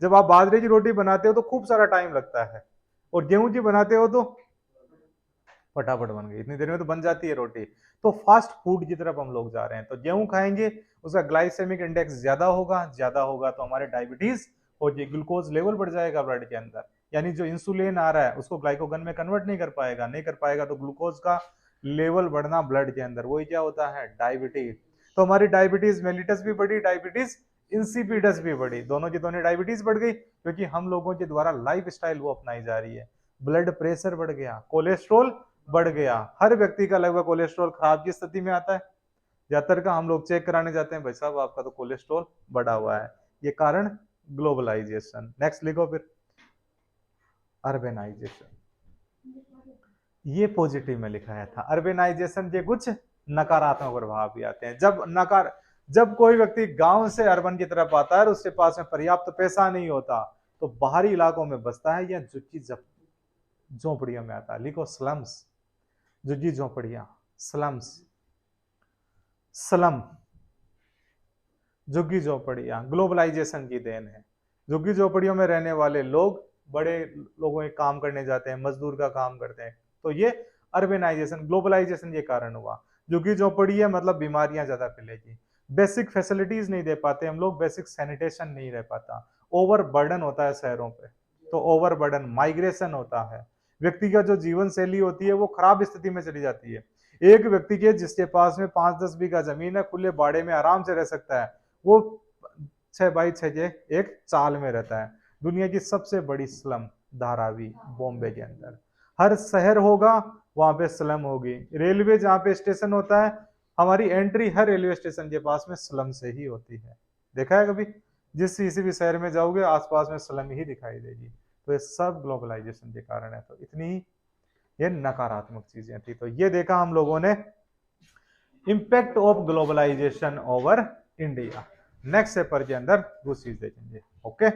जब आप बाजरे की रोटी बनाते हो तो खूब सारा टाइम लगता है, और गेहूं की बनाते हो तो फटाफट बन गई, इतनी देर में तो बन जाती है रोटी। तो फास्ट फूड की तरफ हम लोग जा रहे हैं। तो गेहूं खाएंगे उसका ग्लाइसेमिक इंडेक्स ज्यादा होगा तो हमारे डायबिटीज होगी, ग्लूकोज लेवल बढ़ जाएगा ब्लड के अंदर, यानी जो इंसुलिन आ रहा है उसको ग्लाइकोगन में कन्वर्ट नहीं कर पाएगा तो ग्लूकोज का लेवल बढ़ना ब्लड के अंदर, वही क्या होता है, डायबिटीज। तो हमारी डायबिटीज मेलिटस भी बढ़ी, डायबिटीज इंसिपिडस भी बढ़ी, दोनों की दोनों डायबिटीज बढ़ गई क्योंकि हम लोगों के द्वारा लाइफ स्टाइल वो अपनाई जा रही है। ब्लड प्रेशर बढ़ गया, कोलेस्ट्रॉल बढ़ गया। हर व्यक्ति का लगभग कोलेस्ट्रॉल खराब की स्थिति में आता है, ज्यादातर का हम लोग चेक कराने जाते हैं, भाई साहब आपका तो कोलेस्ट्रॉल बढ़ा हुआ है, ये कारण ग्लोबलाइजेशन। नेक्स्ट लिखो फिर, अर्बेनाइजेशन, ये पॉजिटिव में लिखाया था। अर्बेनाइजेशन के कुछ नकारात्मक प्रभाव भी आते हैं। जब कोई व्यक्ति गांव से अर्बन की तरफ आता है और उसके पास में पर्याप्त पैसा नहीं होता तो बाहरी इलाकों में बसता है या झुग्गी झोपड़ियों में आता है। लिखो स्लम्स, झुग्गी झोपड़ियां, स्लम्स, स्लम, झुग्गी झोपड़ियां ग्लोबलाइजेशन की देन है। झुग्गी झोपड़ियों में रहने वाले लोग बड़े लोगों के काम करने जाते हैं, मजदूर का काम करते हैं, तो ये अर्बेनाइजेशन ग्लोबलाइजेशन के कारण हुआ। झुग्गी झोपड़ी है मतलब बीमारियां ज्यादा फैलेगी, बेसिक फैसिलिटीज नहीं दे पाते हम लोग, बेसिक सैनिटेशन नहीं रह पाता, ओवर बर्डन होता है शहरों पे, तो ओवर बर्डन माइग्रेशन होता है, व्यक्ति का जो जीवन शैली होती है वो खराब स्थिति में चली जाती है। एक व्यक्ति के जिसके पास में 5-10 बीघा जमीन है, खुले बाड़े में आराम से रह सकता है, वो 6x6 के एक चाल में रहता है। दुनिया की सबसे बड़ी स्लम धारावी बॉम्बे के अंदर, हर शहर होगा वहां पे स्लम होगी। रेलवे जहां पे स्टेशन होता है, हमारी एंट्री हर रेलवे स्टेशन के पास में स्लम से ही होती है। देखा है कभी? जिस किसी भी शहर में जाओगे आसपास में स्लम ही दिखाई देगी। तो ये सब ग्लोबलाइजेशन के कारण है। तो इतनी ही ये नकारात्मक चीजें थी। तो ये देखा हम लोगों ने impact of globalisation over India. Next paper के अंदर वो चीज देखेंगे। ओके।